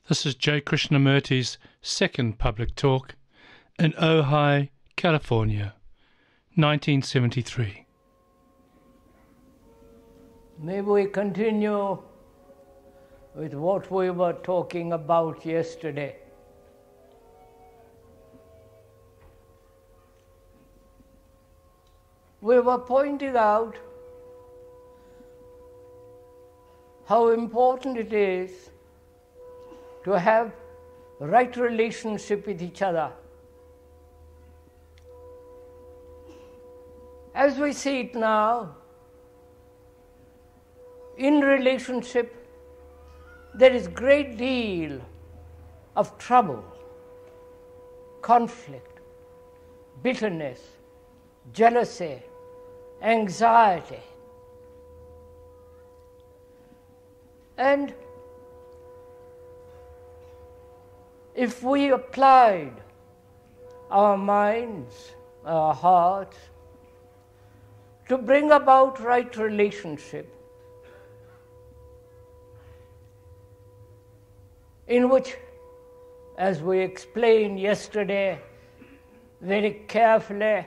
This is J. Krishnamurti's second public talk in Ojai, California, 1973. May we continue with what we were talking about yesterday. We were pointing out how important it is to have right relationship with each other. As we see it now, in relationship, there is great deal of trouble, conflict, bitterness, jealousy, anxiety. And if we applied our minds, our hearts, to bring about right relationship, in which, as we explained yesterday very carefully,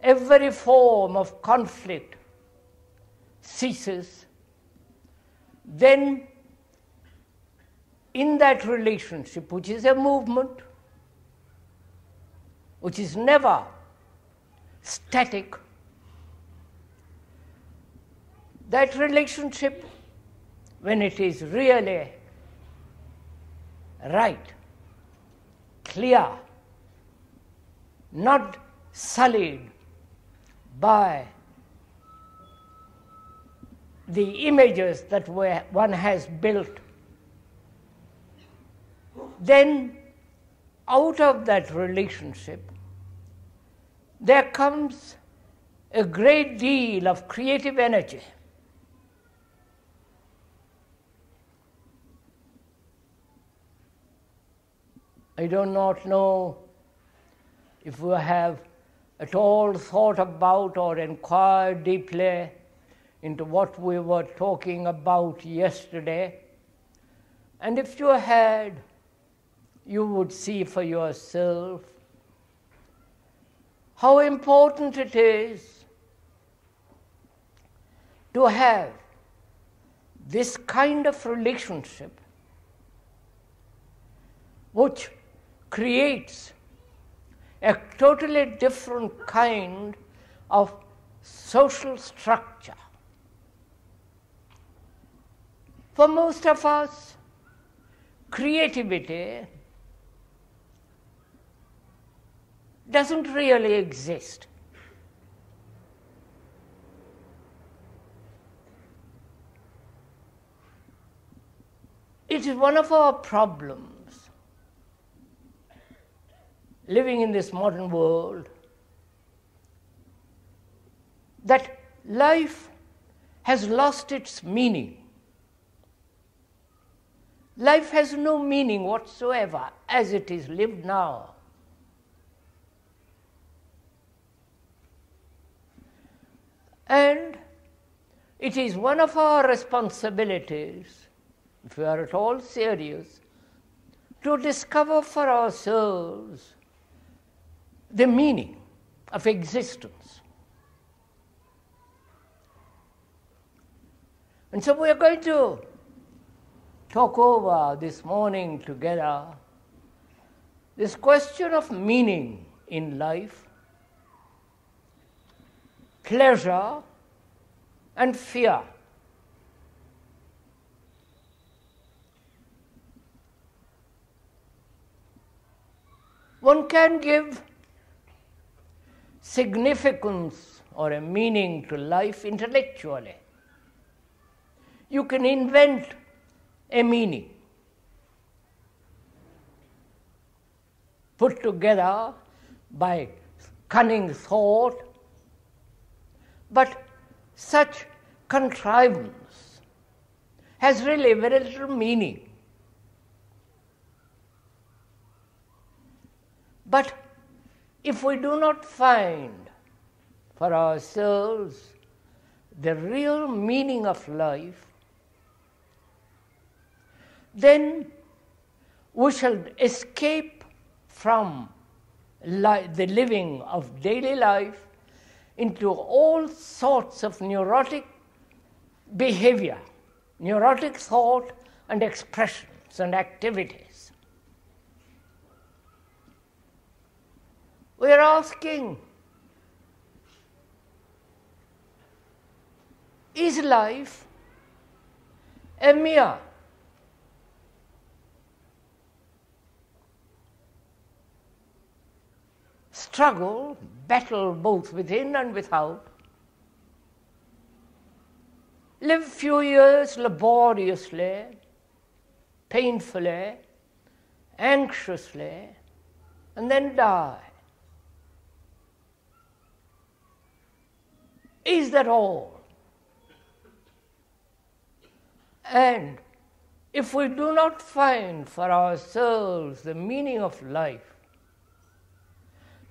every form of conflict ceases, then in that relationship, which is a movement, which is never static, that relationship, when it is really right, clear, not sullied by the images that one has built, then out of that relationship there comes a great deal of creative energy. I do not know if we have at all thought about or inquired deeply into what we were talking about yesterday. And if you had, you would see for yourself how important it is to have this kind of relationship which creates a totally different kind of social structure. For most of us, creativity doesn't really exist. It is one of our problems living in this modern world, that life has lost its meaning. Life has no meaning whatsoever as it is lived now. And it is one of our responsibilities, if we are at all serious, to discover for ourselves the meaning of existence. And so we are going to talk over this morning together this question of meaning in life, pleasure and fear. One can give significance or a meaning to life intellectually. You can invent a meaning put together by cunning thought, but such contrivance has really very little meaning. But if we do not find for ourselves the real meaning of life, then we shall escape from the living of daily life into all sorts of neurotic behavior, neurotic thought and expressions and activities. We are asking, is life a mere struggle, battle both within and without? Live few years laboriously, painfully, anxiously, and then die. Is that all? And if we do not find for ourselves the meaning of life,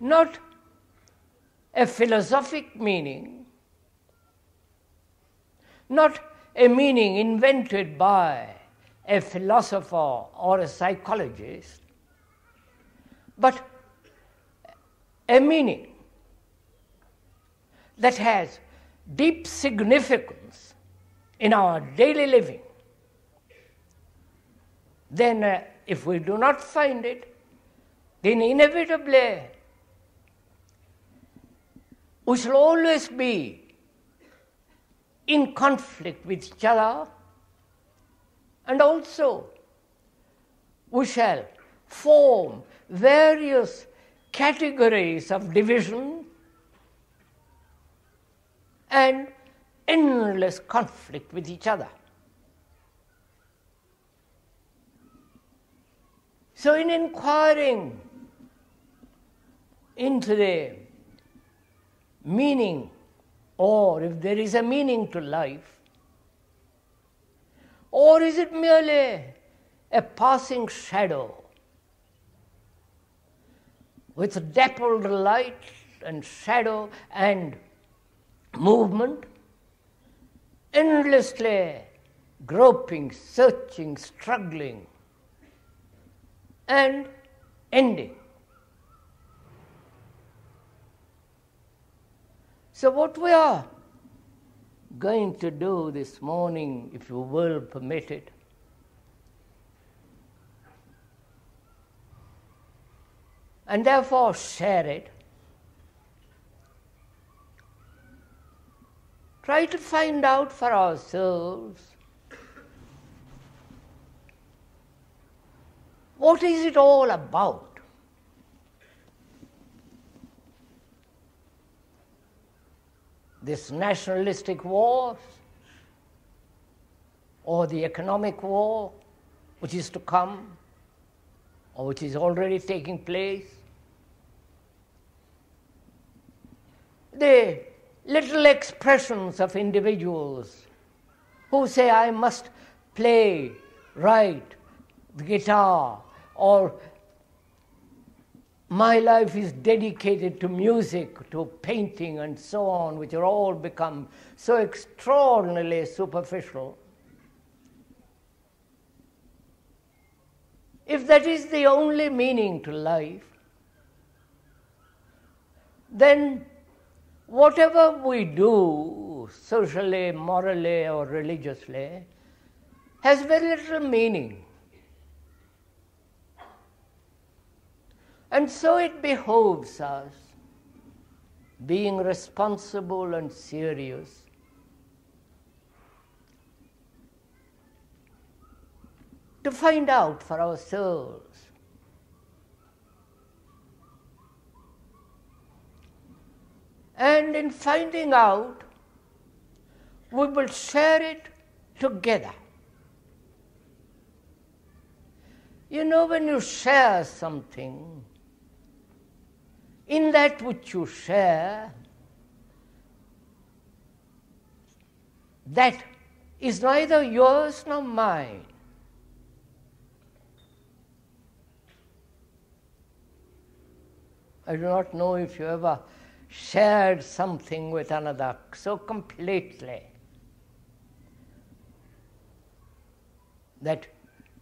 not a philosophic meaning, not a meaning invented by a philosopher or a psychologist, but a meaning that has deep significance in our daily living, then if we do not find it, then inevitably we shall always be in conflict with each other, and also we shall form various categories of division and endless conflict with each other. So in inquiring into the meaning, or if there is a meaning to life, or is it merely a passing shadow with dappled light and shadow and movement, endlessly groping, searching, struggling, and ending? So what we are going to do this morning, if you will permit it, and therefore share it, try to find out for ourselves what is it all about. This nationalistic war, or the economic war which is to come, or which is already taking place. The little expressions of individuals who say, I must play, write the guitar, or my life is dedicated to music, to painting, and so on, which are all become so extraordinarily superficial. If that is the only meaning to life, then whatever we do, socially, morally, or religiously, has very little meaning. And so it behoves us, being responsible and serious, to find out for ourselves and in finding out, we will share it together. You know, when you share something, in that which you share, that is neither yours nor mine. I do not know if you ever shared something with another so completely that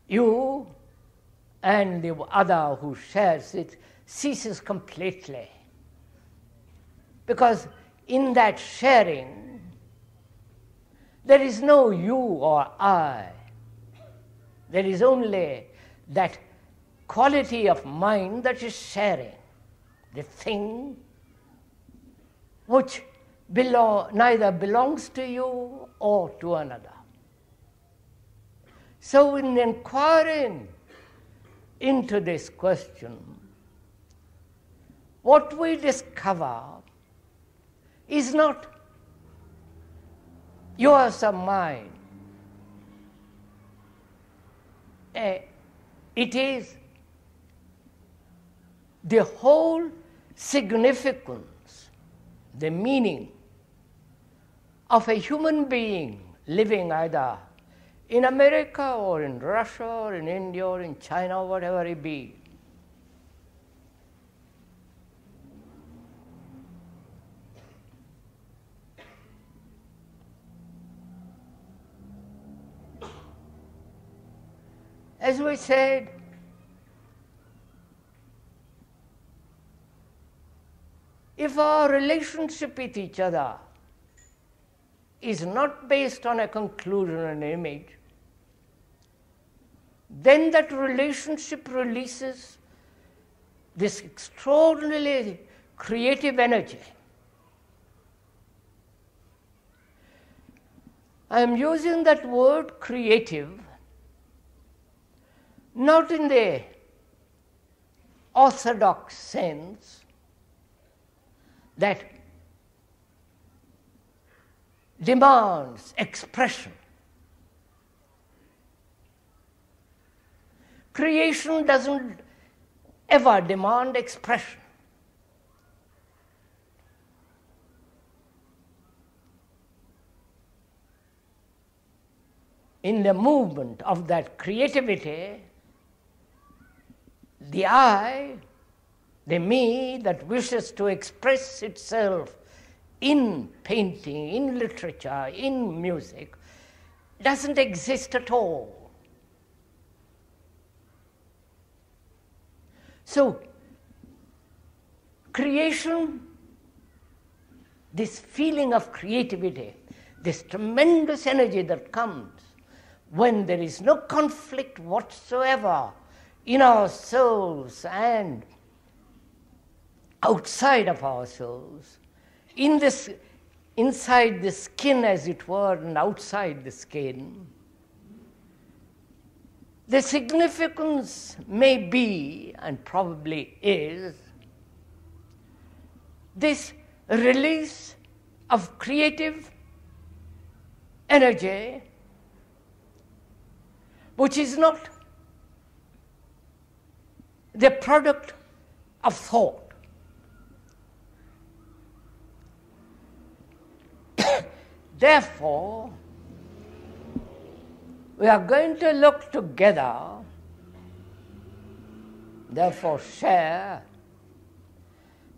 you and the other who shares it ceases completely. Because in that sharing, there is no you or I. There is only that quality of mind that is sharing, the thing which neither belongs to you or to another. So in inquiring into this question, what we discover is not yours or mine. It is the whole significance, the meaning of a human being living either in America or in Russia or in India or in China or whatever it be. As we said, if our relationship with each other is not based on a conclusion and image, then that relationship releases this extraordinarily creative energy. I am using that word creative not in the orthodox sense that demands expression. Creation doesn't ever demand expression. In the movement of that creativity, the I, the me that wishes to express itself in painting, in literature, in music, doesn't exist at all. So, creation, this feeling of creativity, this tremendous energy that comes when there is no conflict whatsoever in our souls and outside of our souls, in this, inside the skin, as it were, and outside the skin, the significance may be, and probably is, this release of creative energy, which is not the product of thought. Therefore, we are going to look together, therefore share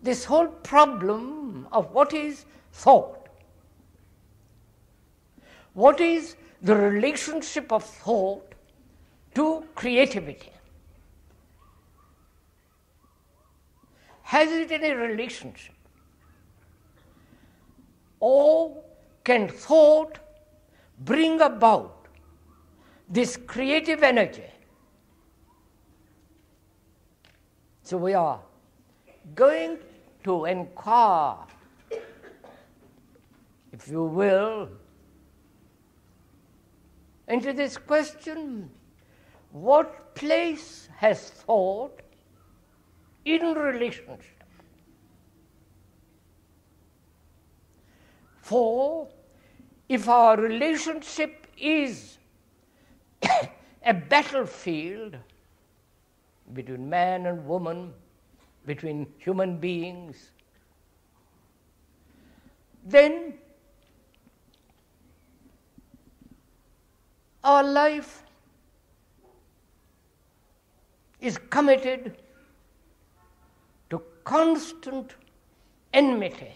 this whole problem of what is thought. What is the relationship of thought to creativity? Has it any relationship? Or can thought bring about this creative energy? So we are going to inquire, if you will, into this question: what place has thought in relationship? For if our relationship is a battlefield between man and woman, between human beings, then our life is committed to constant enmity,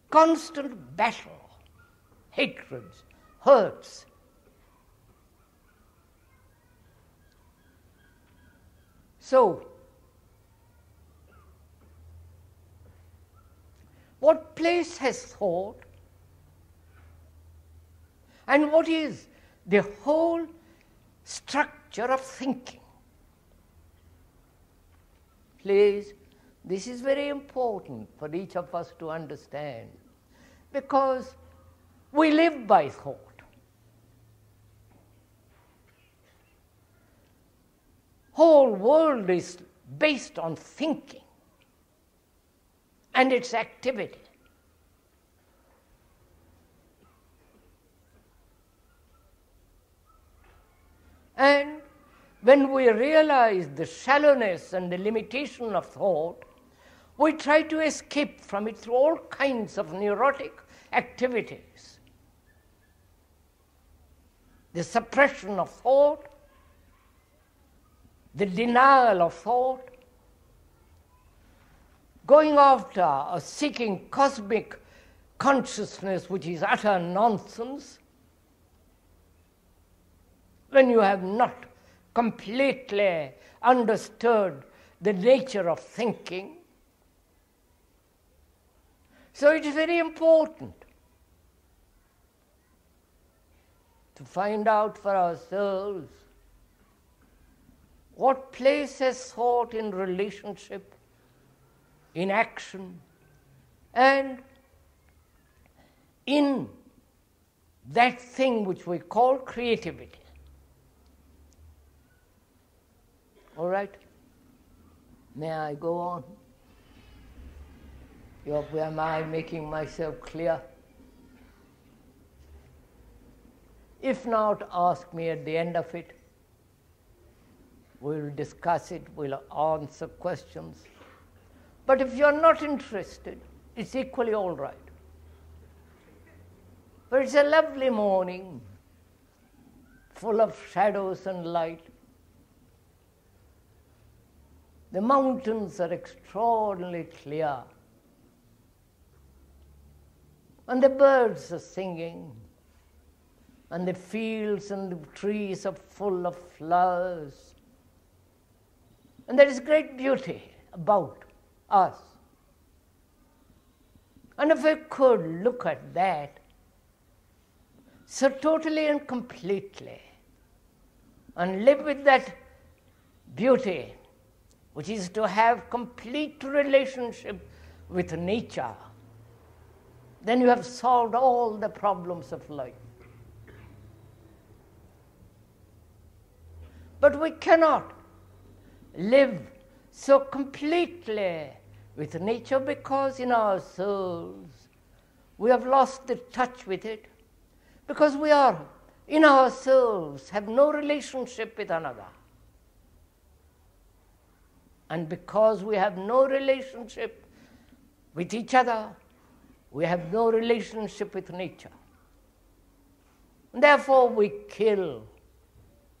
constant battle, hatreds, hurts. So, what place has thought, and what is the whole structure of thinking? Please, this is very important for each of us to understand, because we live by thought. Whole world is based on thinking and its activity. And when we realize the shallowness and the limitation of thought, we try to escape from it through all kinds of neurotic activities. The suppression of thought, the denial of thought, going after or seeking cosmic consciousness, which is utter nonsense, when you have not completely understood the nature of thinking. So it is very important to find out for ourselves what place has thought in relationship, in action, and in that thing which we call creativity. All right? May I go on? Am I making myself clear? If not, ask me at the end of it. We'll discuss it, we'll answer questions. But if you're not interested, it's equally all right. But it's a lovely morning, full of shadows and light. The mountains are extraordinarily clear. And the birds are singing. And the fields and the trees are full of flowers. And there is great beauty about us. And if we could look at that so totally and completely and live with that beauty, which is to have complete relationship with nature, then you have solved all the problems of life. But we cannot live so completely with nature because in our souls we have lost the touch with it, because we are in ourselves have no relationship with another. And because we have no relationship with each other, we have no relationship with nature. And therefore we kill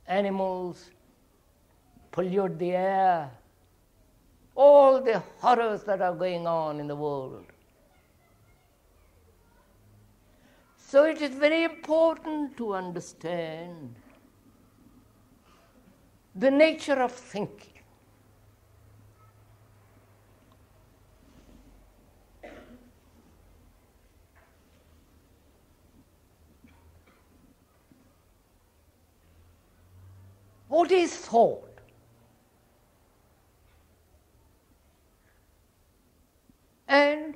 animals, pollute the air, all the horrors that are going on in the world. So it is very important to understand the nature of thinking. What is thought? And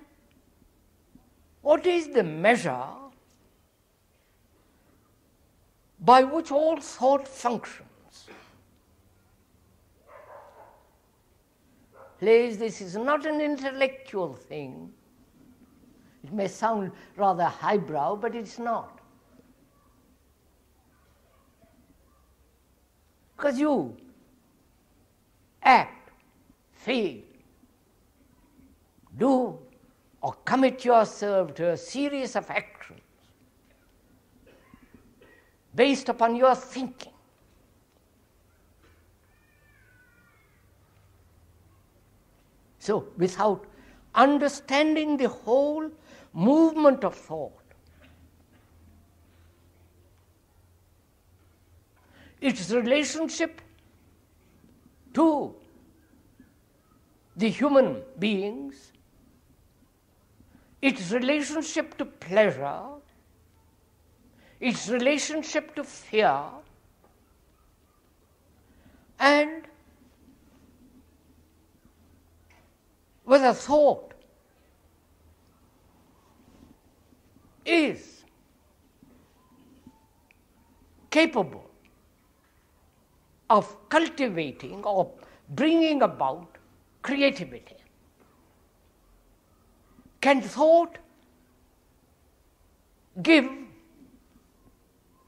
what is the measure by which all thought functions? Please, this is not an intellectual thing. It may sound rather highbrow, but it's not. Because you act, feel, do, or commit yourself to a series of actions based upon your thinking. So, without understanding the whole movement of thought, its relationship to the human beings, its relationship to pleasure, its relationship to fear, and whether thought is capable of cultivating or bringing about creativity. Can thought give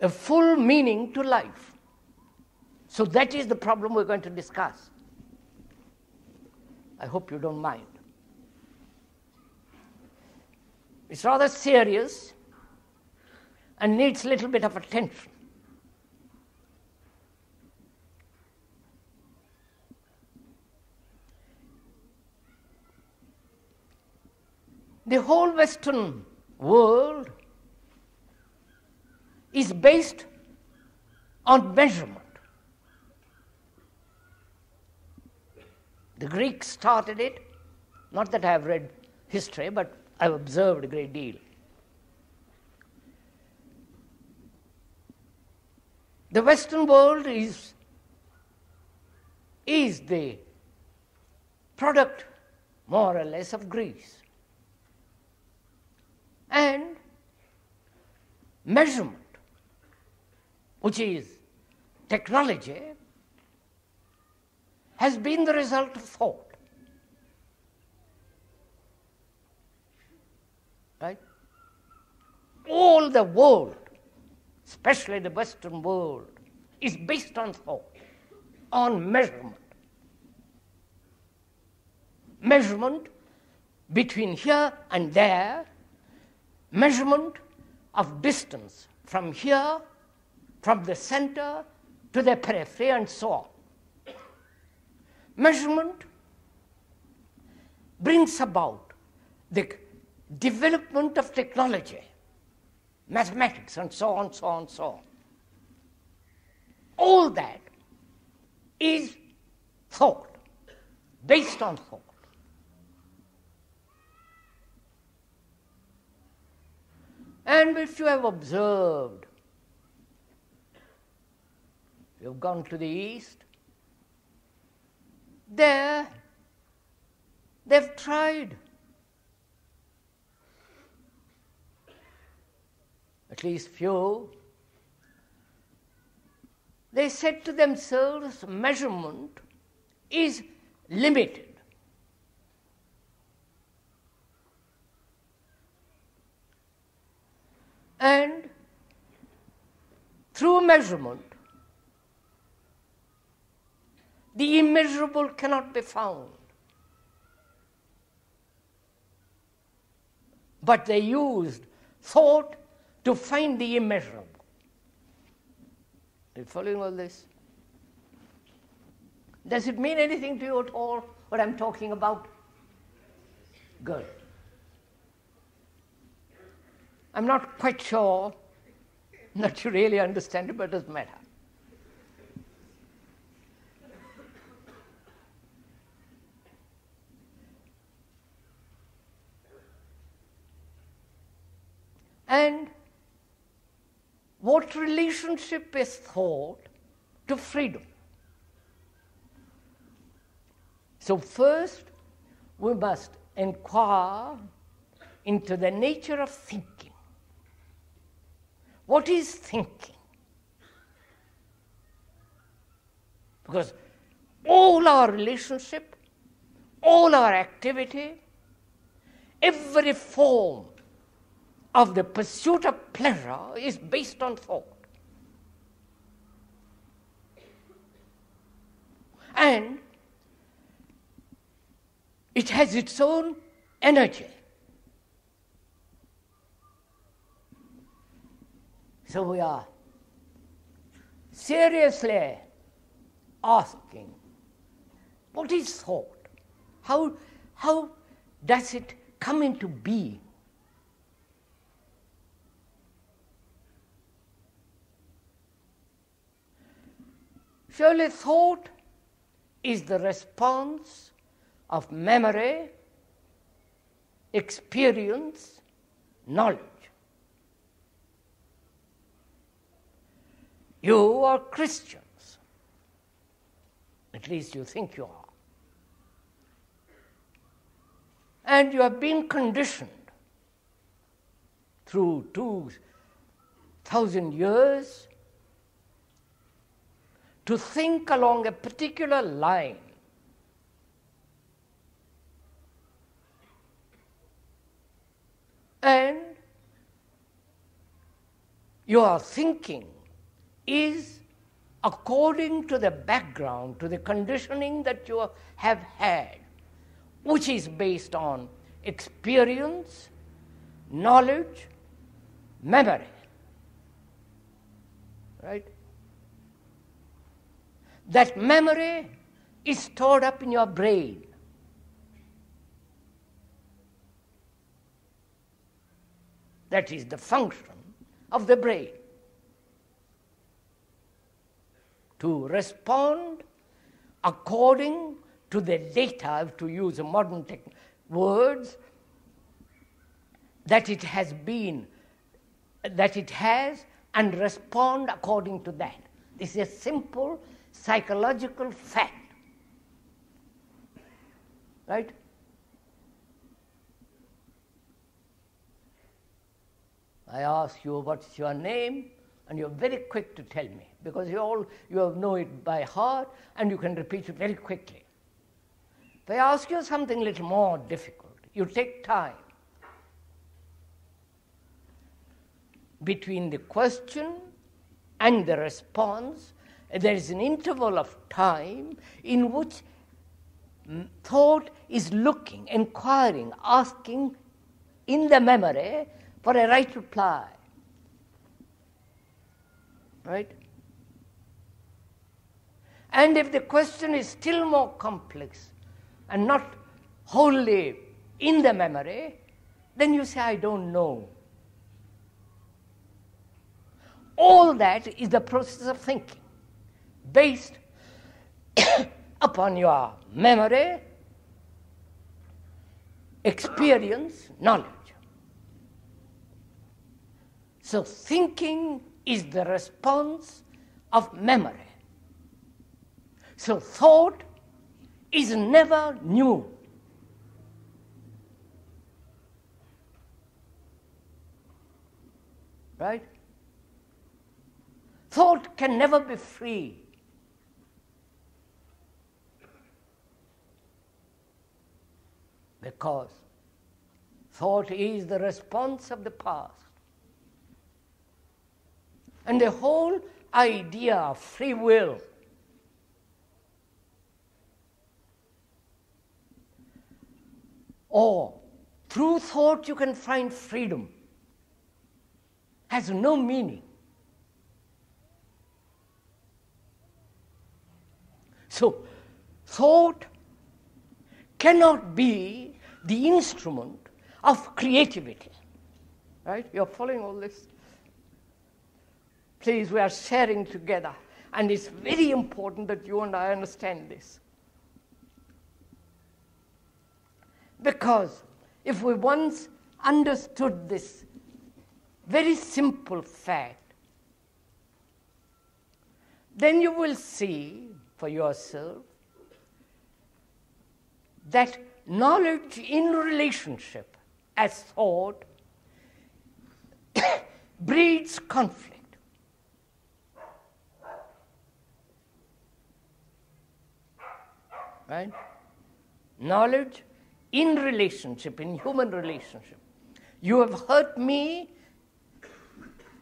a full meaning to life? So that is the problem we're going to discuss. I hope you don't mind. It's rather serious and needs a little bit of attention. The whole Western world is based on measurement. The Greeks started it, not that I have read history, but I've observed a great deal. The Western world is the product, more or less, of Greece. And measurement, which is technology, has been the result of thought. Right? All the world, especially the Western world, is based on thought, on measurement. Measurement between here and there, measurement of distance from here, from the center to the periphery, and so on. Measurement brings about the development of technology, mathematics, and so on, so on, so on. All that is thought, based on thought. And if you have observed, you've gone to the East, there they've tried, at least few, they said to themselves, measurement is limited. And through measurement, the immeasurable cannot be found. But they used thought to find the immeasurable. Are you following all this? Does it mean anything to you at all, what I'm talking about? Good. I'm not quite sure that you really understand it, but it doesn't matter. And what relationship is thought to freedom? So first, we must inquire into the nature of thinking. What is thinking? Because all our relationship, all our activity, every form of the pursuit of pleasure is based on thought. And it has its own energy. So we are seriously asking, what is thought? How does it come into being? Surely thought is the response of memory, experience, knowledge. You are Christians. At least you think you are. And you have been conditioned through 2,000 years to think along a particular line. And your thinking is according to the background, to the conditioning that you have had, which is based on experience, knowledge, memory. Right? That memory is stored up in your brain. That is the function of the brain. To respond according to the data, to use modern words, that it has been, that it has, and respond according to that. This is a simple psychological fact. Right? I ask you what's your name, and you're very quick to tell me, because you know it by heart, and you can repeat it very quickly. If I ask you something a little more difficult, you take time. Between the question and the response, there is an interval of time in which thought is looking, inquiring, asking in the memory for a right reply. Right? And if the question is still more complex and not wholly in the memory, then you say, I don't know. All that is the process of thinking, based upon your memory, experience, knowledge. So thinking is the response of memory. So thought is never new. Right? Thought can never be free. Because thought is the response of the past. And the whole idea of free will or through thought you can find freedom has no meaning. So, thought cannot be the instrument of creativity. Right? You're following all this? Please, we are sharing together, and it's very important that you and I understand this. Because if we once understood this very simple fact, then you will see for yourself that knowledge in relationship as thought breeds conflict. Right? Knowledge in relationship, in human relationship. You have hurt me,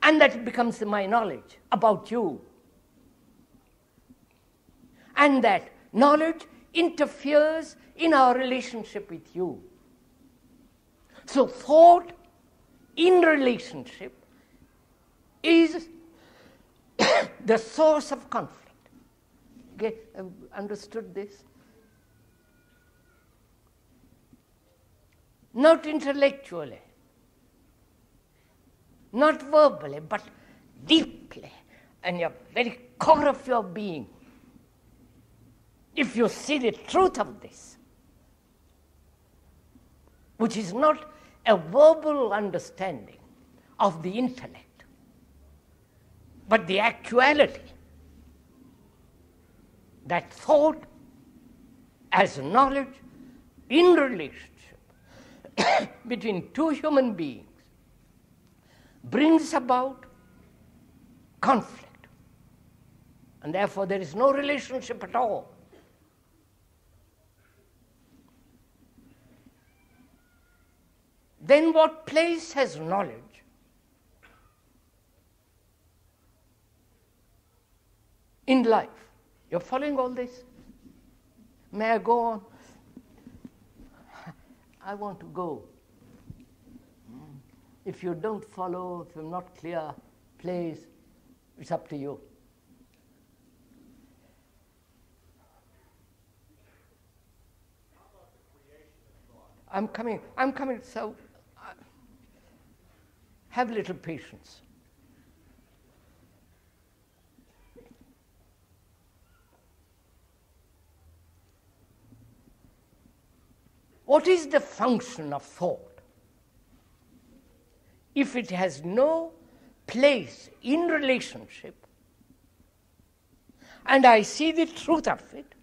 and that becomes my knowledge about you. And that knowledge interferes in our relationship with you. So thought in relationship is the source of conflict. Okay, have you understood this? Not intellectually, not verbally, but deeply, and your very core of your being. if you see the truth of this, which is not a verbal understanding of the intellect, but the actuality, that thought as knowledge in relationship between two human beings brings about conflict, and therefore there is no relationship at all. Then what place has knowledge in life? You're following all this? May I go on? I want to go. If you don't follow, if you're not clear, please, it's up to you. I'm coming, so have a little patience. What is the function of thought? If it has no place in relationship, and I see the truth of it,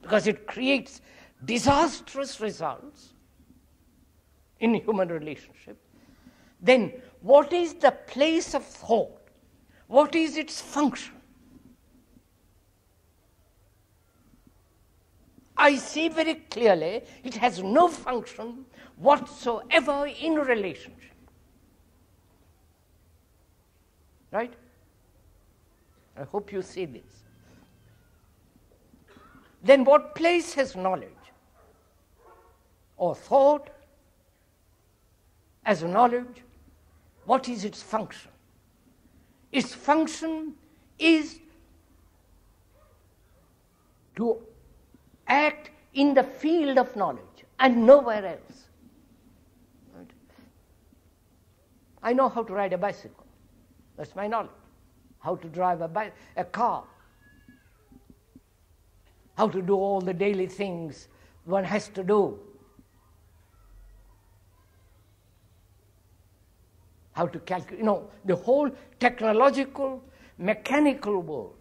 because it creates disastrous results in human relationship, then what is the place of thought? What is its function? I see very clearly it has no function whatsoever in relationship. Right? I hope you see this. Then what place has knowledge or thought as knowledge? What is its function? Its function is to act in the field of knowledge and nowhere else. Right? I know how to ride a bicycle. That's my knowledge. How to drive a car. How to do all the daily things one has to do. How to calculate, the whole technological, mechanical world.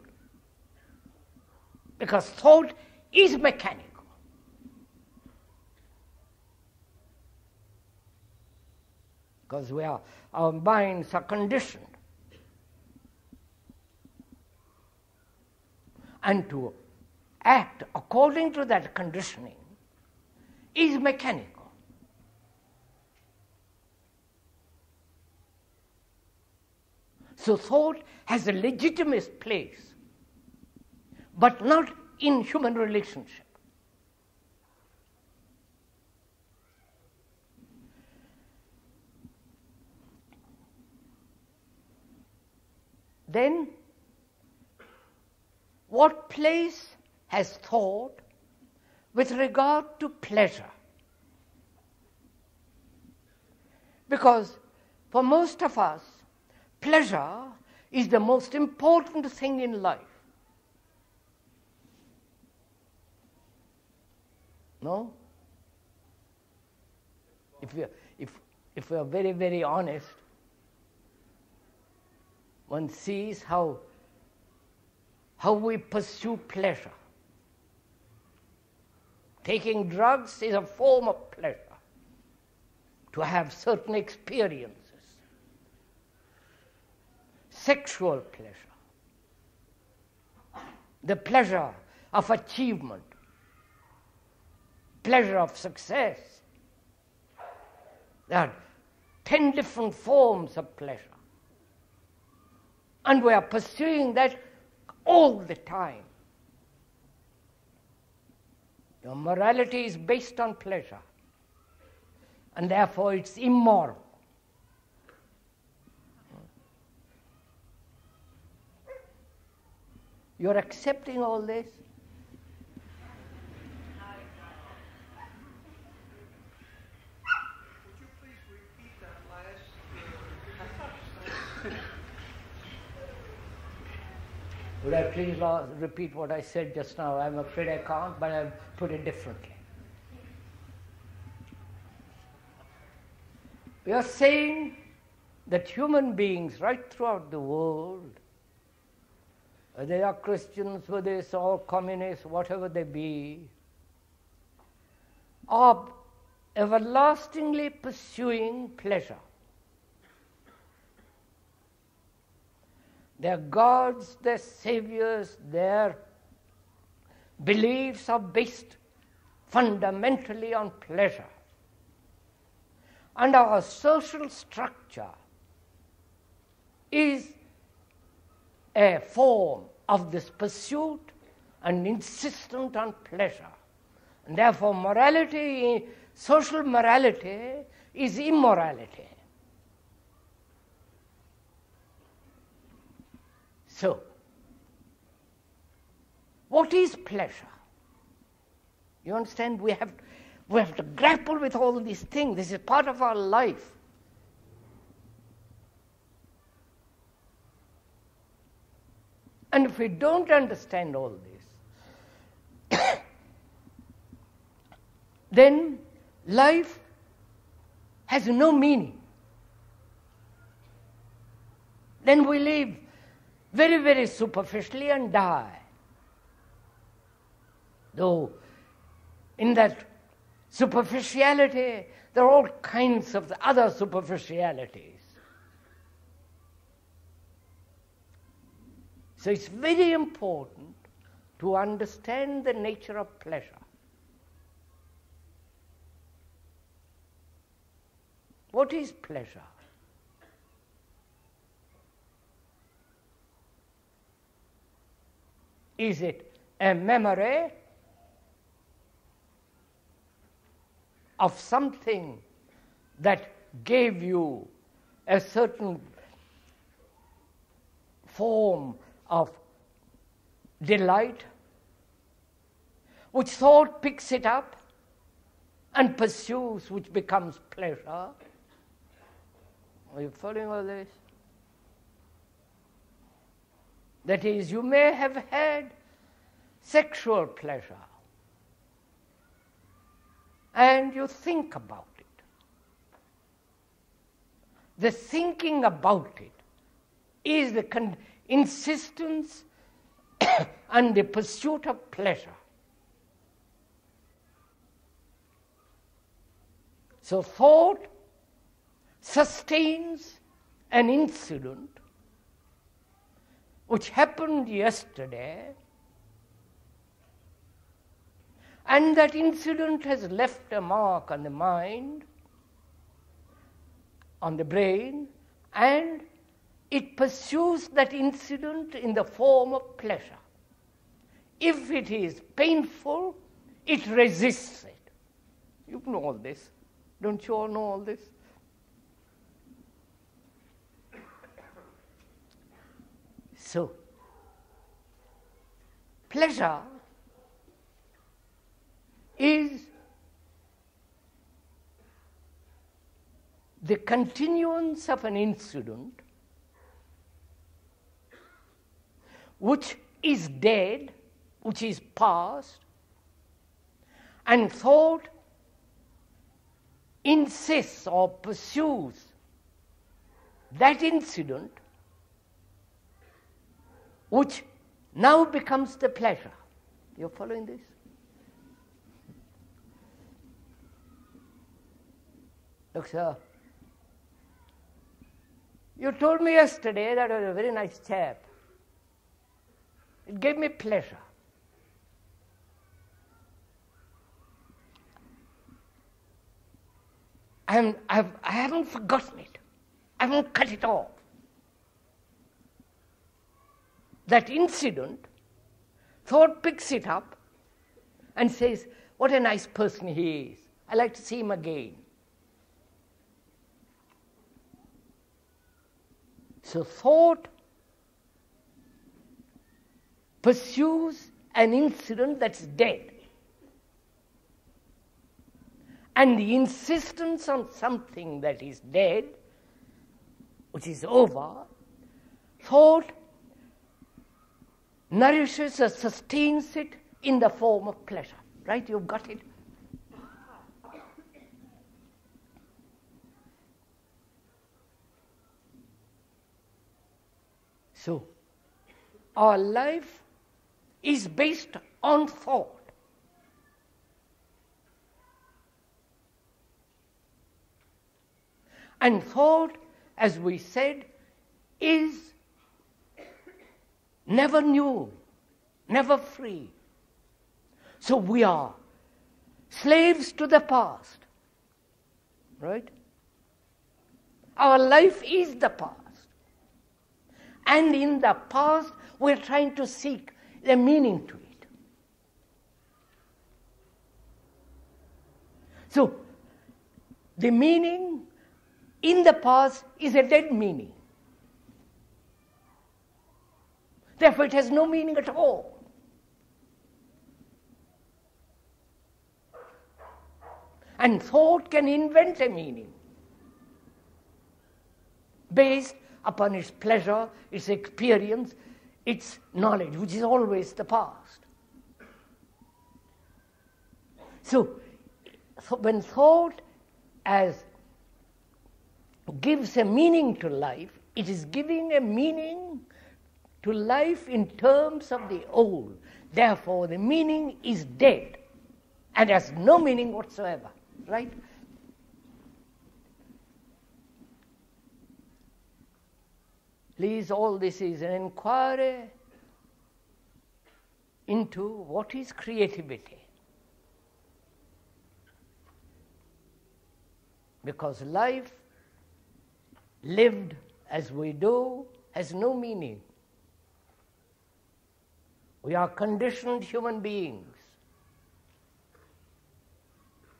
Because thought is mechanical. Because our minds are conditioned. And to act according to that conditioning is mechanical. So thought has a legitimate place, but not in human relationship. Then, what place has thought with regard to pleasure? Because for most of us, pleasure is the most important thing in life. No? If we are very, very honest, one sees how we pursue pleasure. Taking drugs is a form of pleasure, to have certain experiences. Sexual pleasure, the pleasure of achievement, pleasure of success. There are 10 different forms of pleasure. And we are pursuing that all the time. Your morality is based on pleasure, and therefore it's immoral. You're accepting all this? Would you please repeat that last? Would I please repeat what I said just now? I'm afraid I can't, but I'll put it differently. We are saying that human beings right throughout the world, whether they are Christians, whether they are communists, whatever they be, are everlastingly pursuing pleasure. Their gods, their saviors, their beliefs are based fundamentally on pleasure. And our social structure is a form of this pursuit and insistence on pleasure. And therefore morality, social morality, is immorality. So, what is pleasure? You understand? We have to grapple with all these things. This is part of our life. And if we don't understand all this, then life has no meaning. Then we live very, very superficially and die. Though in that superficiality, there are all kinds of other superficialities. So it's very important to understand the nature of pleasure. What is pleasure? Is it a memory of something that gave you a certain form of delight, which thought picks it up and pursues, which becomes pleasure? Are you following all this? That is, you may have had sexual pleasure and you think about it. The thinking about it is the insistence and the pursuit of pleasure. So thought sustains an incident which happened yesterday, and that incident has left a mark on the mind, on the brain, and it pursues that incident in the form of pleasure. If it is painful, it resists it. You know all this. Don't you all know all this? So, pleasure is the continuance of an incident which is dead, which is past, and thought insists or pursues that incident which now becomes the pleasure. You're following this? Look, sir, you told me yesterday that I was a very nice chap. It gave me pleasure. I haven't forgotten it. I haven't cut it off. That incident, thought picks it up and says, what a nice person he is. I'd like to see him again. So thought pursues an incident that's dead. And the insistence on something that is dead, which is over, thought nourishes or sustains it in the form of pleasure. Right? You've got it. So, our life is based on thought. And thought, as we said, is never new, never free. So we are slaves to the past, right? Our life is the past. And in the past, we're trying to seek a meaning to it. So, the meaning in the past is a dead meaning. Therefore, it has no meaning at all. And thought can invent a meaning based upon its pleasure, its experience, its knowledge, which is always the past. So when thought gives a meaning to life, it is giving a meaning to life in terms of the old. Therefore, the meaning is dead and has no meaning whatsoever, right? Please, all this is an inquiry into what is creativity. Because life, lived as we do, has no meaning. We are conditioned human beings,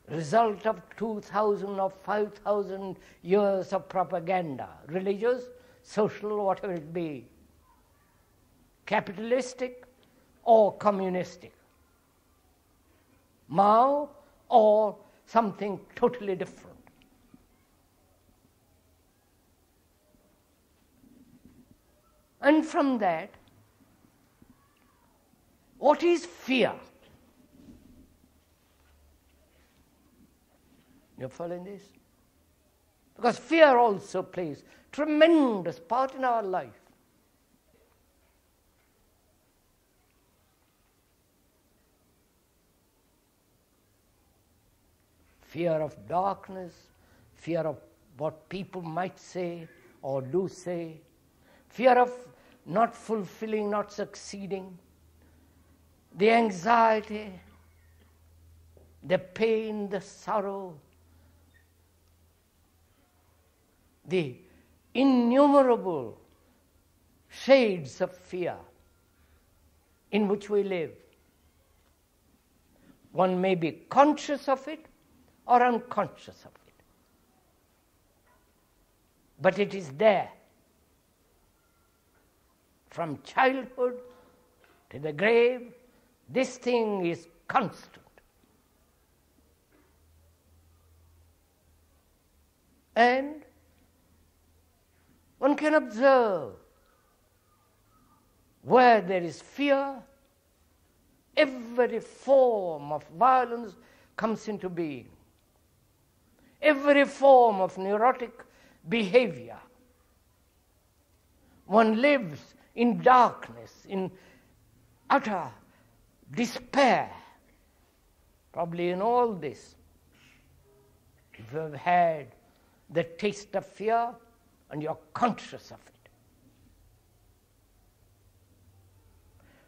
result of 2,000 or 5,000 years of propaganda, religious, social, whatever it be, capitalistic or communistic, Mao or something totally different. And from that, what is fear? You following this? Because fear also plays tremendous part in our life. Fear of darkness, fear of what people might say or do say, fear of not fulfilling, not succeeding, the anxiety, the pain, the sorrow, the innumerable shades of fear in which we live. One may be conscious of it or unconscious of it, but it is there. From childhood to the grave, this thing is constant. And one can observe where there is fear, every form of violence comes into being. Every form of neurotic behavior. One lives in darkness, in utter despair. Probably in all this, if you have had the taste of fear and you're conscious of it.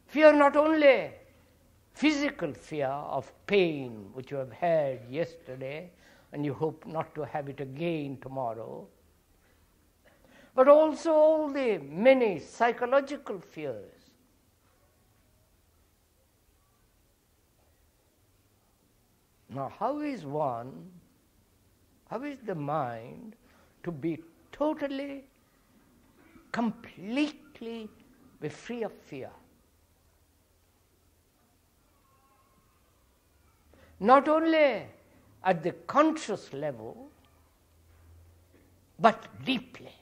Fear not only physical fear of pain, which you have had yesterday, and you hope not to have it again tomorrow, but also all the many psychological fears. Now, how is the mind to be totally, completely be free of fear? Not only at the conscious level, but deeply.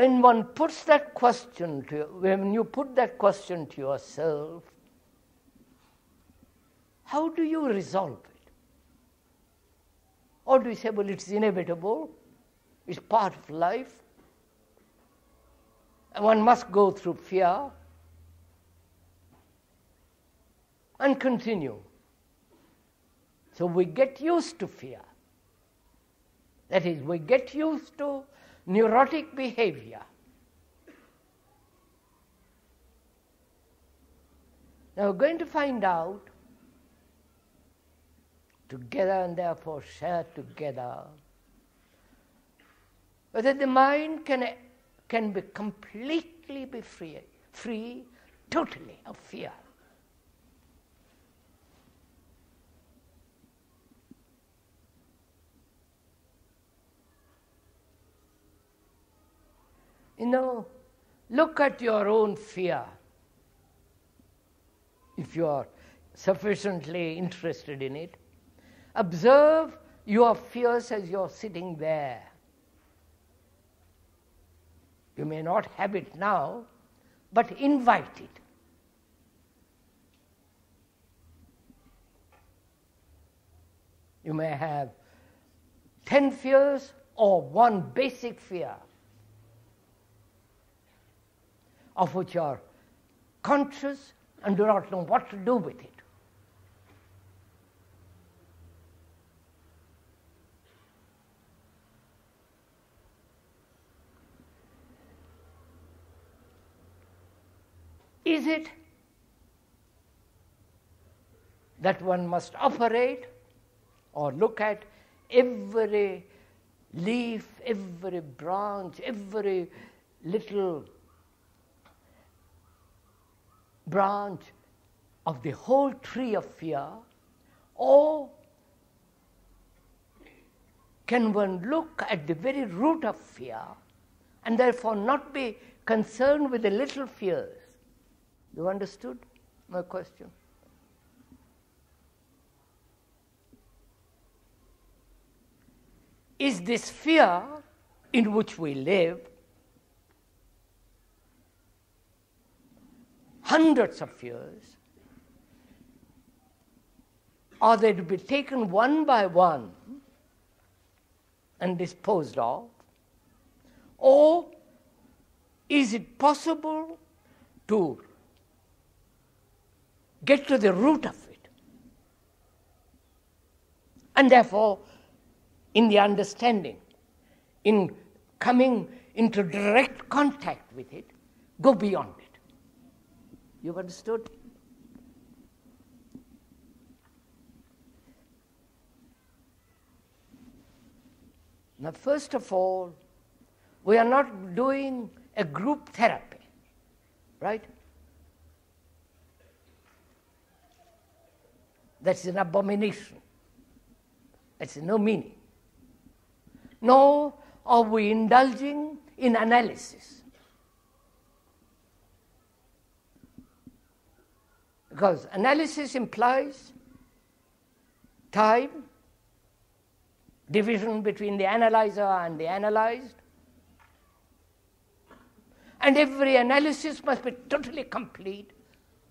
when one puts that question to when you put that question to yourself, how do you resolve it? Or do you say, well, it's inevitable, it's part of life, and one must go through fear and continue. So we get used to fear. That is, we get used to neurotic behavior. Now we're going to find out together and therefore share together whether the mind can be completely be free totally of fear. You know, look at your own fear. If you are sufficiently interested in it, observe your fears as you're sitting there. You may not have it now, but invite it. You may have 10 fears or one basic fear, of which you are conscious and do not know what to do with it. Is it that one must operate or look at every leaf, every branch, every little branch of the whole tree of fear, or can one look at the very root of fear and therefore not be concerned with the little fears? You understood my question? Is this fear in which we live hundreds of fears? Are they to be taken one by one and disposed of? Or is it possible to get to the root of it? And therefore, in the understanding, in coming into direct contact with it, go beyond it. You've understood? Now, first of all, we are not doing a group therapy, right? That's an abomination. That's no meaning. Nor are we indulging in analysis. Because analysis implies time, division between the analyzer and the analyzed, and every analysis must be totally complete,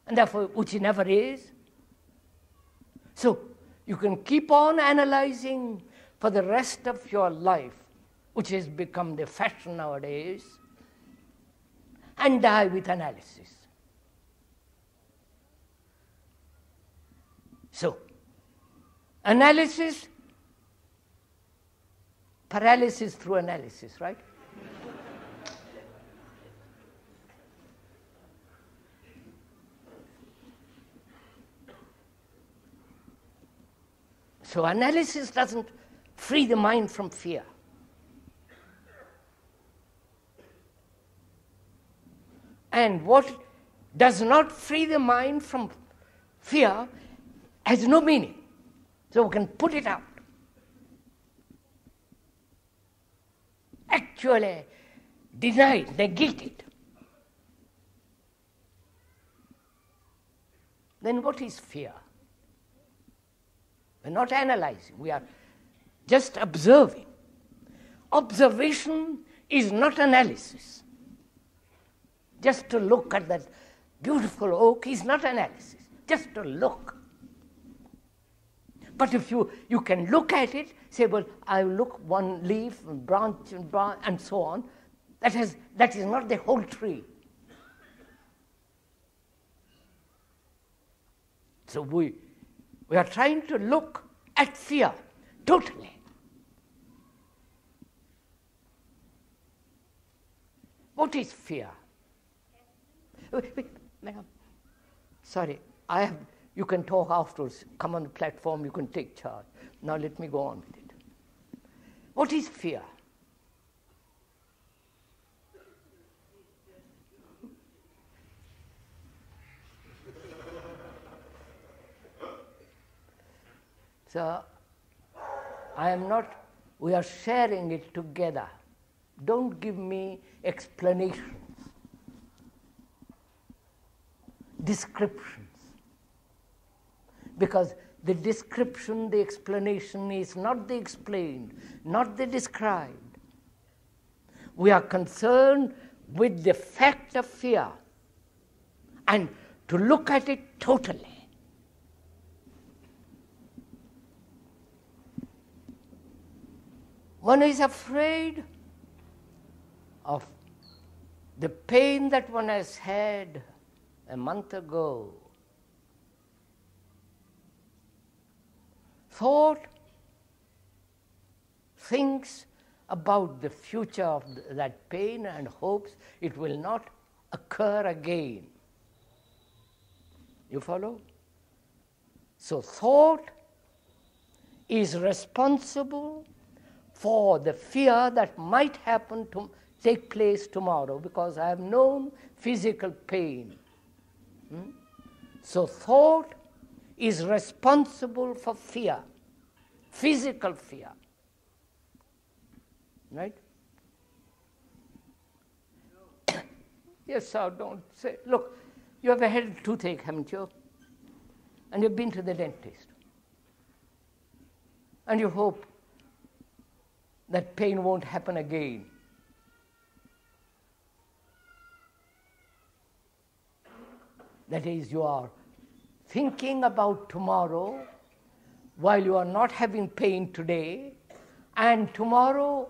and therefore which it never is. So you can keep on analyzing for the rest of your life, which has become the fashion nowadays, and die with analysis. So, analysis, paralysis through analysis, right? So analysis doesn't free the mind from fear. And what does not free the mind from fear has no meaning. So we can put it out. Actually deny it, negate it. Then what is fear? We're not analyzing, we are just observing. Observation is not analysis. Just to look at that beautiful oak is not analysis, just to look. But if you can look at it, say, well, I look one leaf, and branch, and so on, that is not the whole tree. So we are trying to look at fear totally. What is fear? Wait, madam. Sorry, you can talk afterwards. Come on the platform, you can take charge. Now let me go on with it. What is fear? So, we are sharing it together. Don't give me explanations, descriptions. Because the description, the explanation is not the explained, not the described. We are concerned with the fact of fear and to look at it totally. One is afraid of the pain that one has had a month ago. Thought, thinks about the future of that pain and hopes it will not occur again. You follow? So thought is responsible for the fear that might happen to take place tomorrow, because I have known physical pain. So thought is responsible for fear, physical fear. Right? Yes, sir, don't say. Look, you have had a toothache, haven't you? And you've been to the dentist. And you hope that pain won't happen again. That is, you are thinking about tomorrow while you are not having pain today, and tomorrow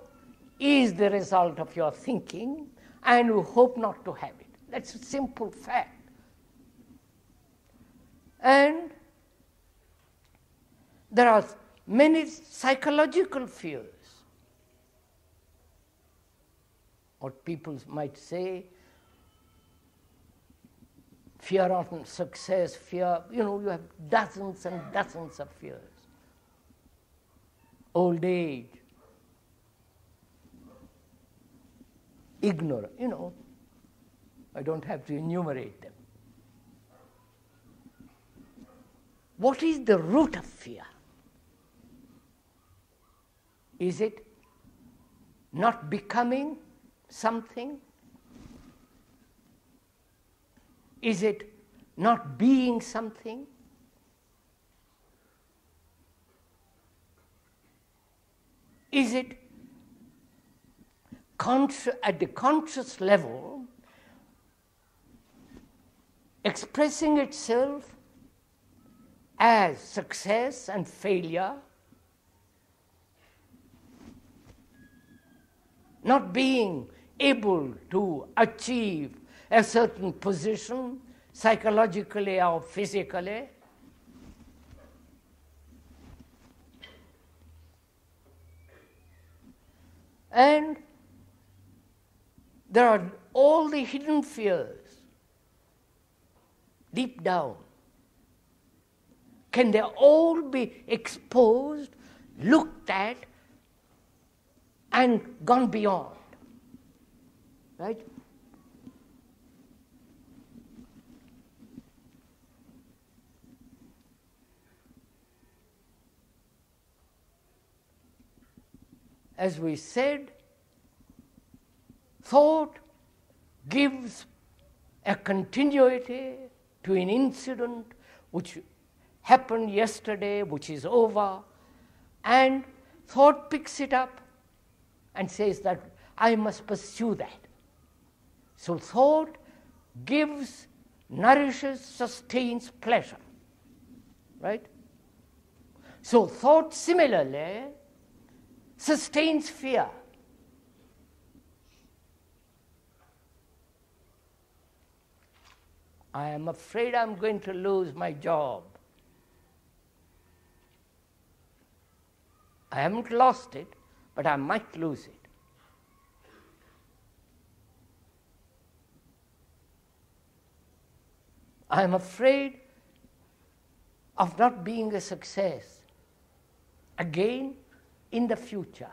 is the result of your thinking, and you hope not to have it. That's a simple fact. And there are many psychological fears. What people might say, fear of success, fear, you have dozens and dozens of fears. Old age, ignorance, I don't have to enumerate them. What is the root of fear? Is it not becoming something? Is it not being something? Is it at the conscious level expressing itself as success and failure, not being able to achieve a certain position, psychologically or physically? And there are all the hidden fears deep down. Can they all be exposed, looked at, and gone beyond? Right? As we said, thought gives a continuity to an incident which happened yesterday, which is over, and thought picks it up and says that I must pursue that. So thought gives, nourishes, sustains pleasure. Right? So thought similarly sustains fear. I am afraid I'm going to lose my job. I haven't lost it, but I might lose it. I am afraid of not being a success again in the future.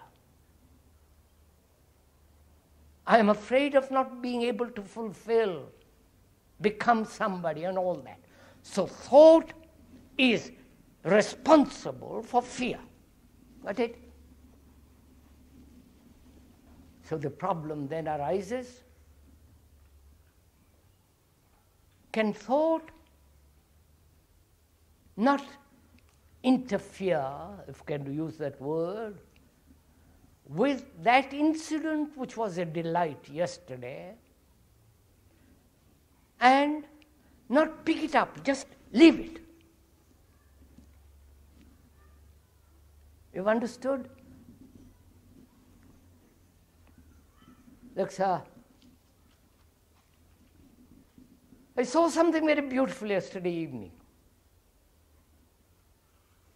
I am afraid of not being able to fulfill, become somebody and all that. So thought is responsible for fear. Got it? So the problem then arises, can thought not interfere, if I can use that word, with that incident which was a delight yesterday, and not pick it up, just leave it? You've understood? Look, sir, I saw something very beautiful yesterday evening.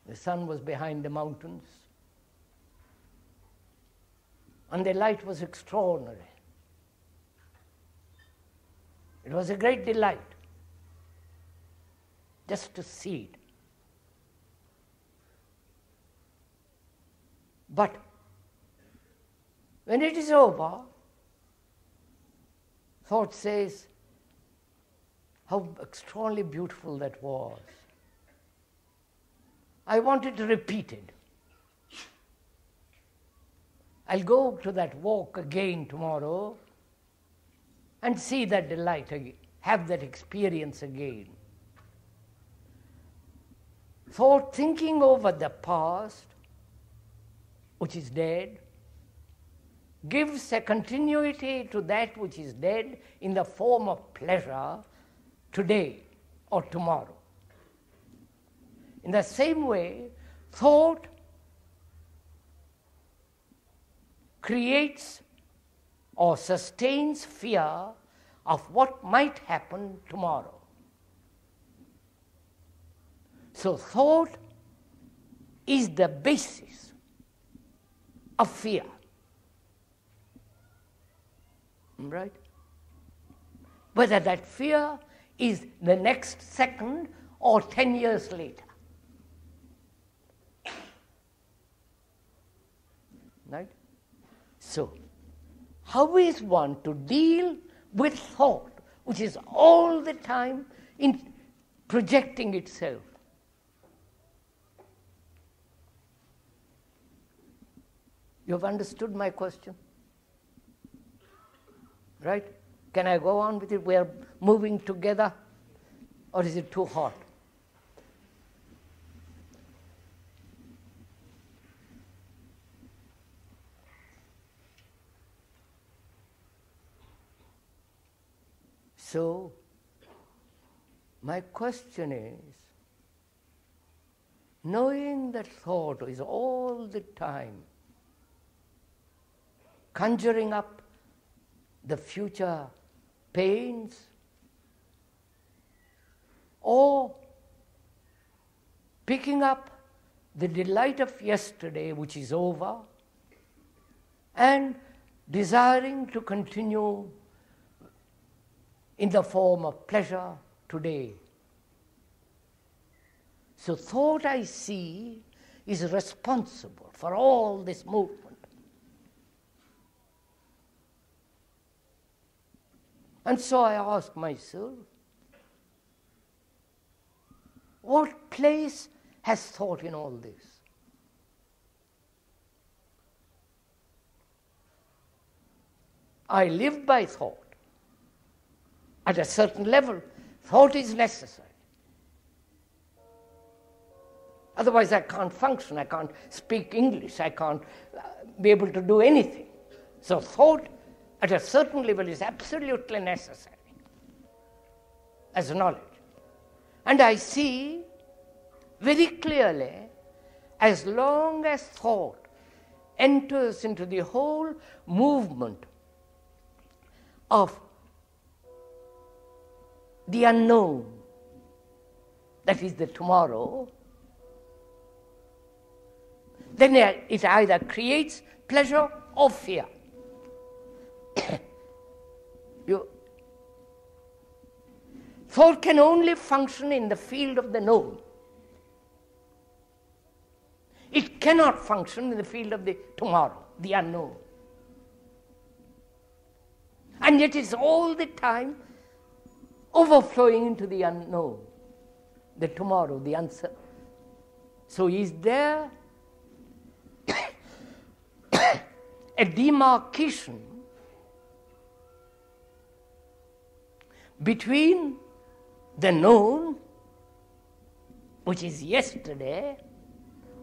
The sun was behind the mountains, and the light was extraordinary. It was a great delight just to see it. But when it is over, thought says, how extraordinarily beautiful that was. I want it repeated. I'll go to that walk again tomorrow and see that delight again, have that experience again. Thought thinking over the past, which is dead, gives a continuity to that which is dead in the form of pleasure today or tomorrow. In the same way, thought creates or sustains fear of what might happen tomorrow. So thought is the basis of fear. Right? Whether that fear is the next second or 10 years later. Right? So, how is one to deal with thought, which is all the time in projecting itself? You have understood my question? Right? Can I go on with it? We are moving together, or is it too hot? So, my question is, knowing that thought is all the time conjuring up the future pains, or picking up the delight of yesterday which is over and desiring to continue in the form of pleasure today. So thought, I see, is responsible for all this movement. And so I ask myself, what place has thought in all this? I live by thought. At a certain level, thought is necessary. Otherwise I can't function, I can't speak English, I can't be able to do anything. So thought at a certain level is absolutely necessary as knowledge. And I see very clearly, as long as thought enters into the whole movement of the unknown, that is the tomorrow, then it either creates pleasure or fear. Thought can only function in the field of the known. It cannot function in the field of the tomorrow, the unknown. And yet it's all the time overflowing into the unknown, the tomorrow, the uncertain. So is there a demarcation between the known, which is yesterday,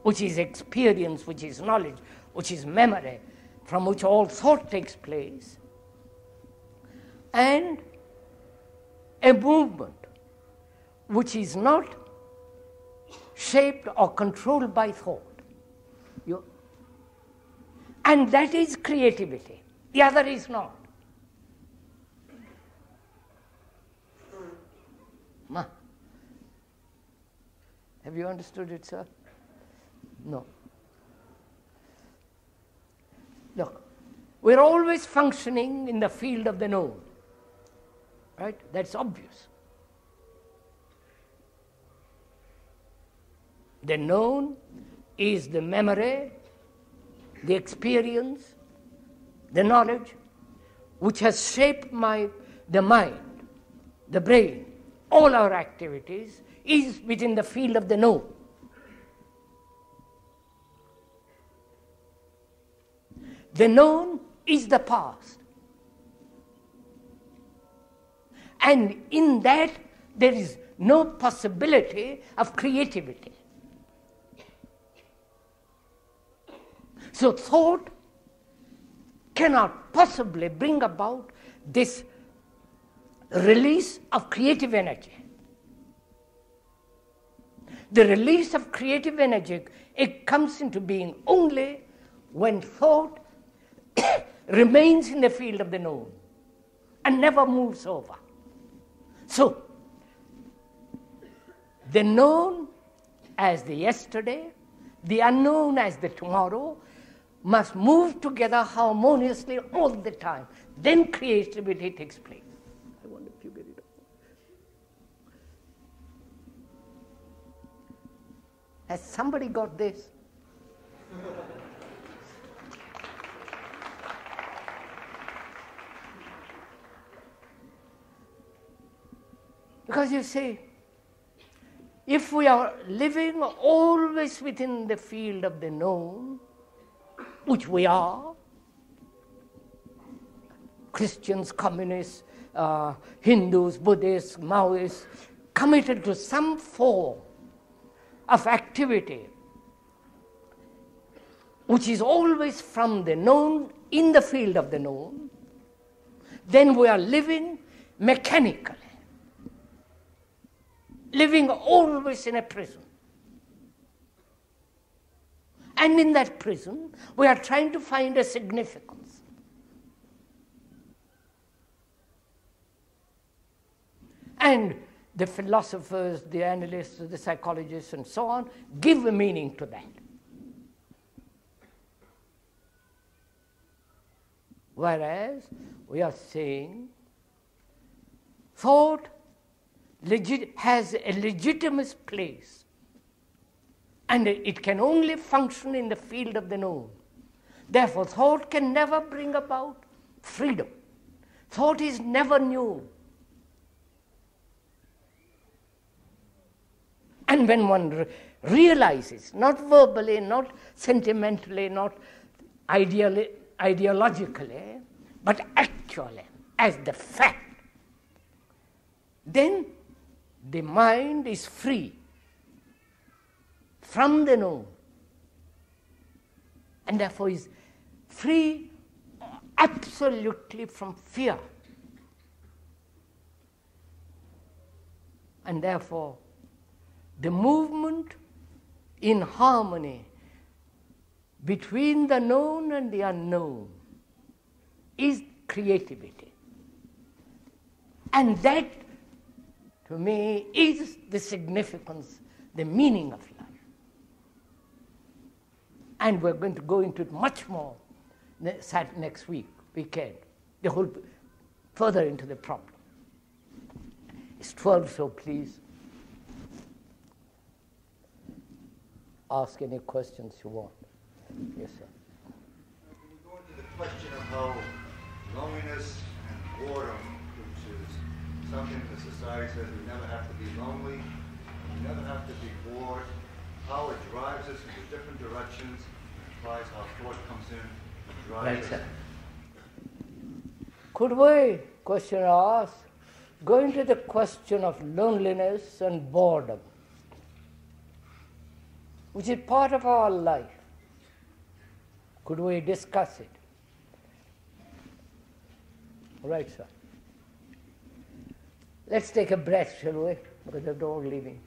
which is experience, which is knowledge, which is memory, from which all thought takes place, and a movement which is not shaped or controlled by thought. And that is creativity. The other is not. Have you understood it, sir? No. Look, we're always functioning in the field of the known. Right? That's obvious. The known is the memory, the experience, the knowledge, which has shaped the mind, the brain, all our activities, is within the field of the known. The known is the past. And in that, there is no possibility of creativity. So thought cannot possibly bring about this release of creative energy. The release of creative energy, it comes into being only when thought remains in the field of the known and never moves over. So, the known as the yesterday, the unknown as the tomorrow, must move together harmoniously all the time. Then creativity takes place. I wonder if you get it. Has somebody got this? Because you see, if we are living always within the field of the known, which we are, Christians, communists, Hindus, Buddhists, Maoists, committed to some form of activity which is always from the known, in the field of the known, then we are living mechanically, living always in a prison. And in that prison, we are trying to find a significance. And the philosophers, the analysts, the psychologists, and so on, give a meaning to that. Whereas we are saying thought has a legitimate place, and it can only function in the field of the known. Therefore, thought can never bring about freedom. Thought is never new. And when one realizes, not verbally, not sentimentally, not ideologically, but actually as the fact, then the mind is free from the known, and therefore is free absolutely from fear. And therefore, the movement in harmony between the known and the unknown is creativity. And that, to me, is the significance, the meaning of life. And we're going to go into it much more next weekend, the whole, further into the problem. It's 12, so please ask any questions you want. Yes, sir. Can you go into the question of how loneliness and boredom, which is something the society says we never have to be lonely, we never have to be bored, how it drives us into different directions, and implies how thought comes in and drives Right, us. sir. Could we, question asked, go into the question of loneliness and boredom, which is part of our life? Could we discuss it? All right, sir. Let's take a breath, shall we? Because they're all leaving.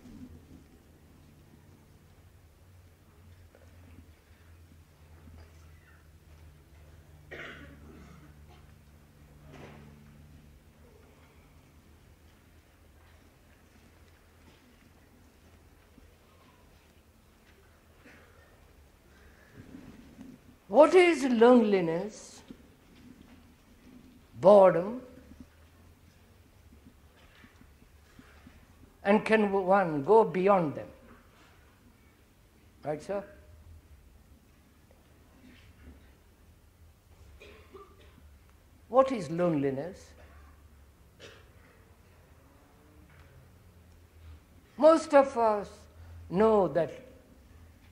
What is loneliness, boredom, and can one go beyond them? Right, sir? What is loneliness? Most of us know that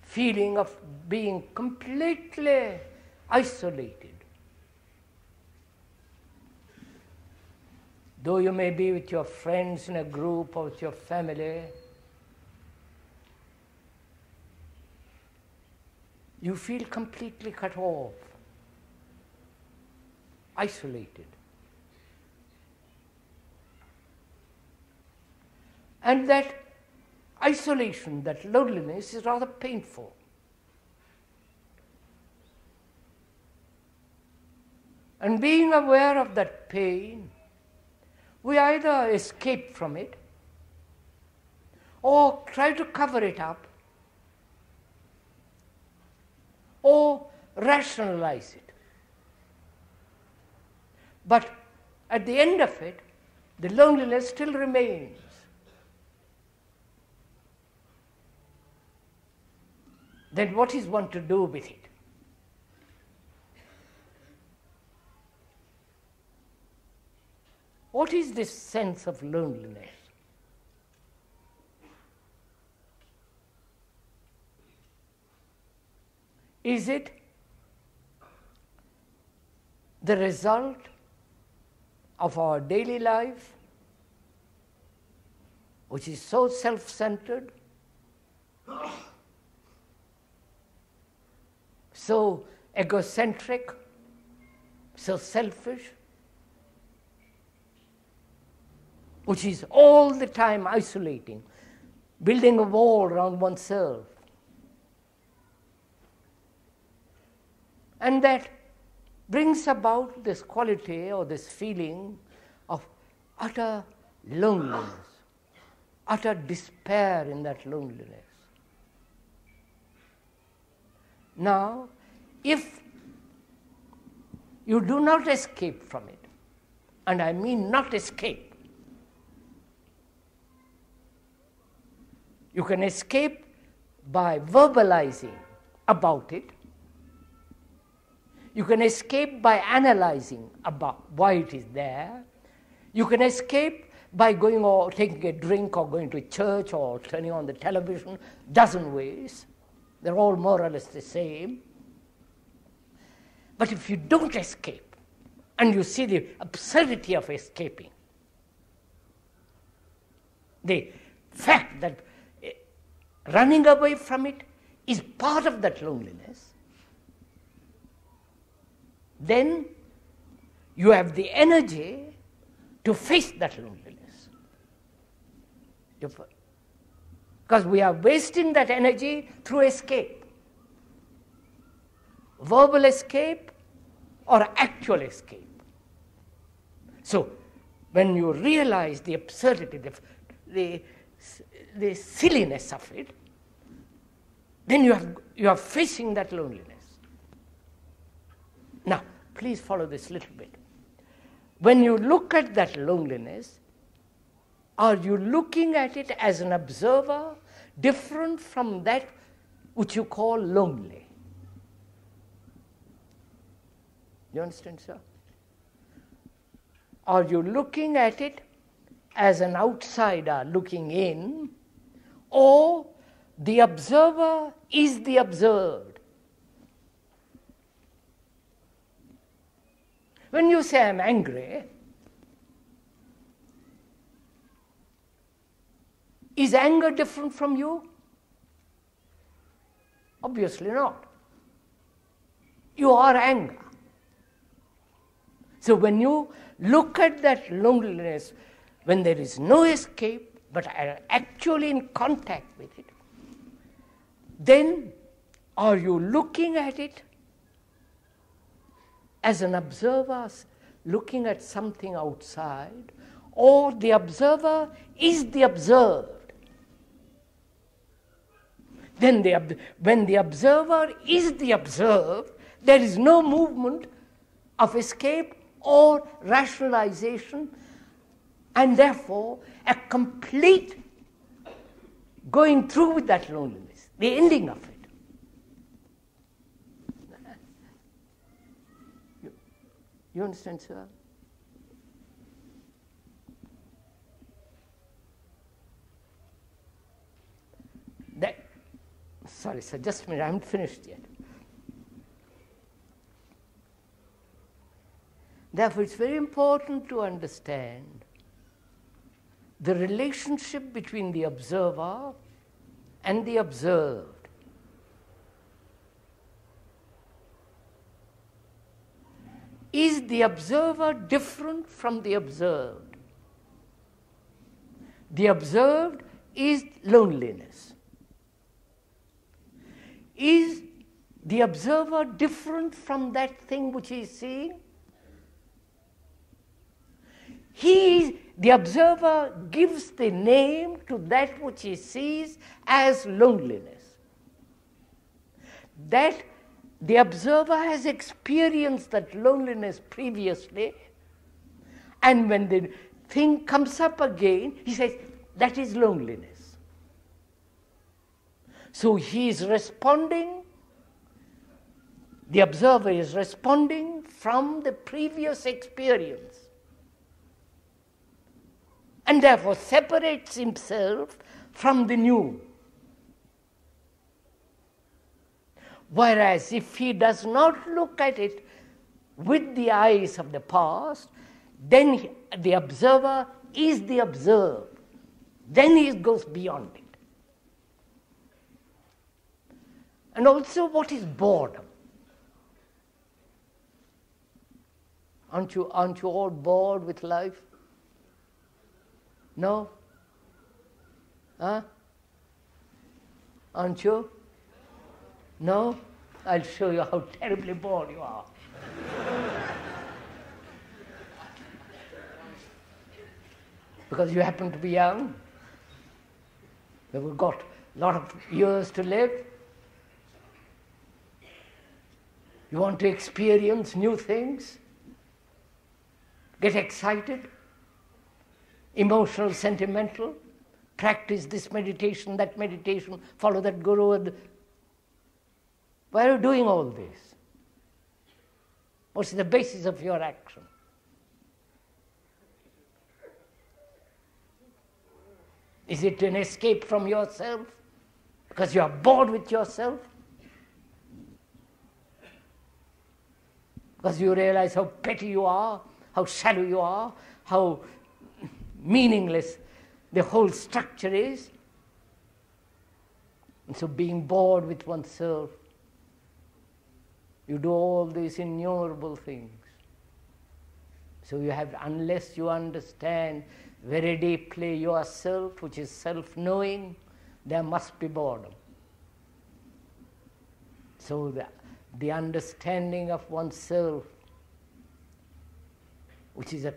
feeling of being completely isolated. Though you may be with your friends in a group or with your family, you feel completely cut off, isolated. And that isolation, that loneliness is rather painful. And being aware of that pain, we either escape from it or try to cover it up or rationalize it. But at the end of it, the loneliness still remains. Then what is one to do with it? What is this sense of loneliness? Is it the result of our daily life, which is so self-centered, so egocentric, so selfish, which is all the time isolating, building a wall around oneself? And that brings about this quality or this feeling of utter loneliness, utter despair in that loneliness. Now, if you do not escape from it, and I mean not escape, you can escape by verbalizing about it. You can escape by analyzing about why it is there. You can escape by going or taking a drink or going to church or turning on the television, dozen ways. They're all more or less the same. But if you don't escape, and you see the absurdity of escaping, the fact that running away from it is part of that loneliness, then you have the energy to face that loneliness. Because we are wasting that energy through escape. Verbal escape or actual escape. So, when you realize the absurdity, the silliness of it, then you are facing that loneliness. Now, please follow this little bit. When you look at that loneliness, are you looking at it as an observer different from that which you call lonely? You understand, sir? Are you looking at it as an outsider looking in, or the observer is the observed? When you say I'm angry, is anger different from you? Obviously not. You are anger. So when you look at that loneliness, when there is no escape, but are actually in contact with it, then are you looking at it as an observer looking at something outside, or the observer is the observed? Then when the observer is the observed, there is no movement of escape or rationalization, and therefore a complete going through with that loneliness, the ending of it. You understand, sir? Sorry, sir, just a minute, I haven't finished yet. Therefore, it's very important to understand the relationship between the observer and the observed. Is the observer different from the observed? The observed is loneliness. Is the observer different from that thing which he is seeing? The observer gives the name to that which he sees as loneliness. That the observer has experienced that loneliness previously, and when the thing comes up again, he says, that is loneliness. So he is responding, the observer is responding from the previous experience, and therefore separates himself from the new. Whereas if he does not look at it with the eyes of the past, then the observer is the observed. Then he goes beyond it. And also, what is boredom? Aren't you all bored with life? No? Huh? Aren't you? No? I'll show you how terribly bored you are. Because you happen to be young. You've got a lot of years to live. You want to experience new things. Get excited. Emotional, sentimental. Practice this meditation, that meditation. Follow that guru. Why are you doing all this? What's the basis of your action? Is it an escape from yourself? Because you are bored with yourself? Because you realize how petty you are, how shallow you are, how meaningless the whole structure is? And so being bored with oneself, you do all these innumerable things. So you have, unless you understand very deeply yourself, which is self-knowing, there must be boredom. So the understanding of oneself, which is a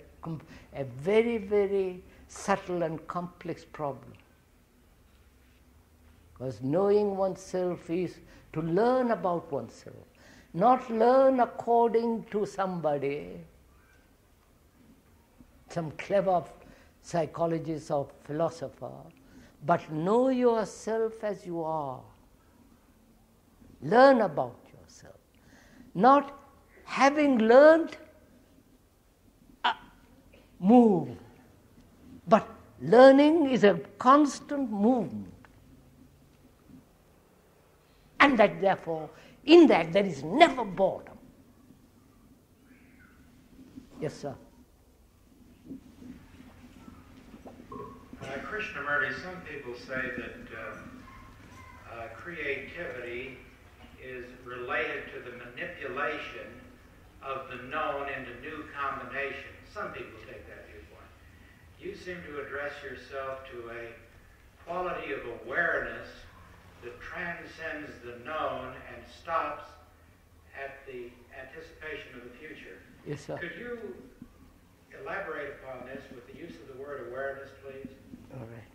very, very subtle and complex problem. Because knowing oneself is to learn about oneself, not learn according to somebody, some clever psychologist or philosopher, but know yourself as you are. Learn about yourself. Not having learned, move. But learning is a constant movement. And that therefore, in that there is never boredom. Yes, sir. Krishnamurti, some people say that creativity is related to the manipulation of the known into new combinations. Some people take that viewpoint. You seem to address yourself to a quality of awareness that transcends the known and stops at the anticipation of the future. Yes, sir. Could you elaborate upon this with the use of the word awareness, please? All right.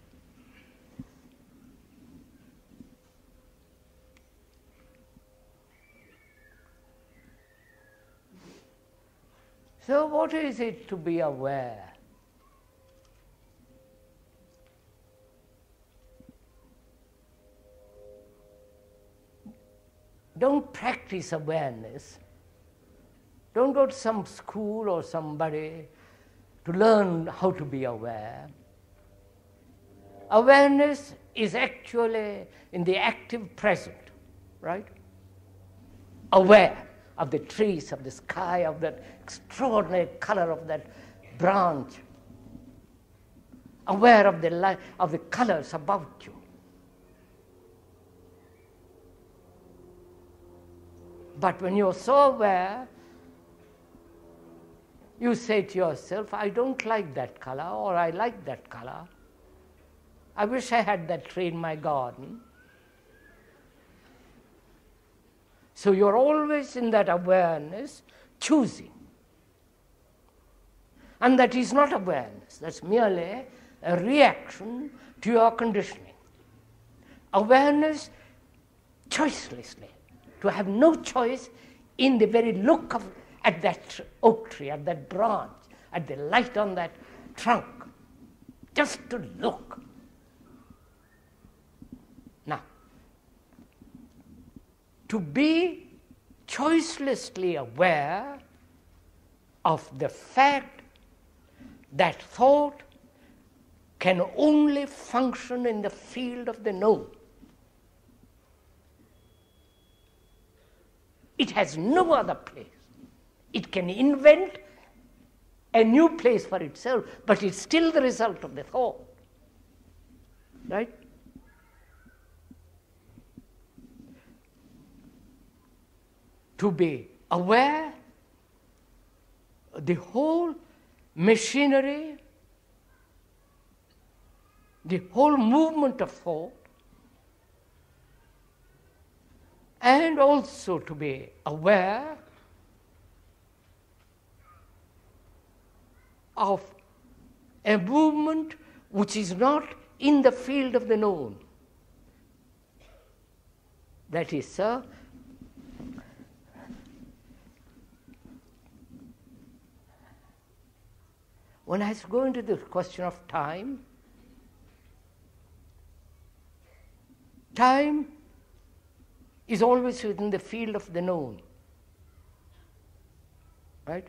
So what is it to be aware? Don't practice awareness. Don't go to some school or somebody to learn how to be aware. Awareness is actually in the active present, right? Aware of the trees, of the sky, of that extraordinary color of that branch. Aware of the light, of the colors about you. But when you're so aware, you say to yourself, I don't like that color, or I like that color. I wish I had that tree in my garden. So you're always in that awareness, choosing. And that is not awareness. That's merely a reaction to your conditioning. Awareness, choicelessly, to have no choice in the very look of at that oak tree, at that branch, at the light on that trunk, just to look. Now, to be choicelessly aware of the fact that thought can only function in the field of the known. It has no other place. It can invent a new place for itself, but it's still the result of the thought. Right? To be aware, the whole machinery, the whole movement of thought, and also to be aware of a movement which is not in the field of the known. That is, sir, when I go into the question of time, time is always within the field of the known. Right?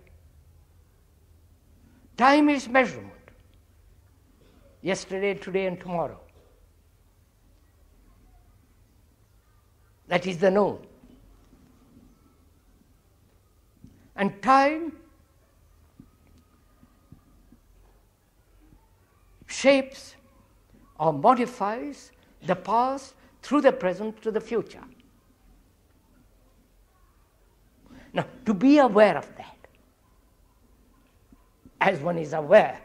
Time is measurement. Yesterday, today, and tomorrow. That is the known. And time shapes or modifies the past through the present to the future. Now, to be aware of that, as one is aware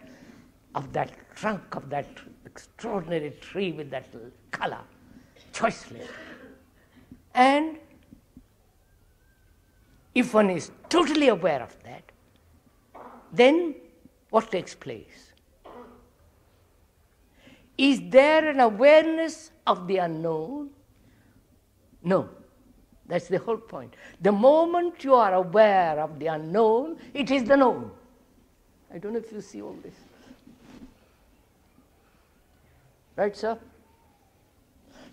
of that trunk of that extraordinary tree with that color, choicely. And if one is totally aware of that, then what takes place? Is there an awareness of the unknown? No. That's the whole point. The moment you are aware of the unknown, it is the known. I don't know if you see all this. Right, sir?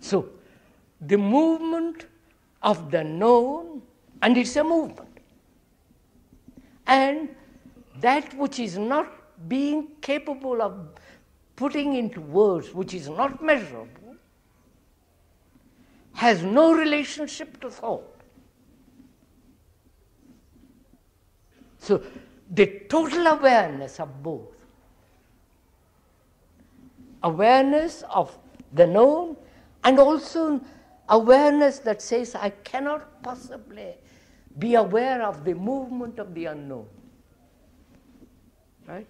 So, the movement of the known, and it's a movement. And that which is not being capable of putting into words, which is not measurable, has no relationship to thought. So, the total awareness of both, awareness of the known and also awareness that says, I cannot possibly be aware of the movement of the unknown. Right?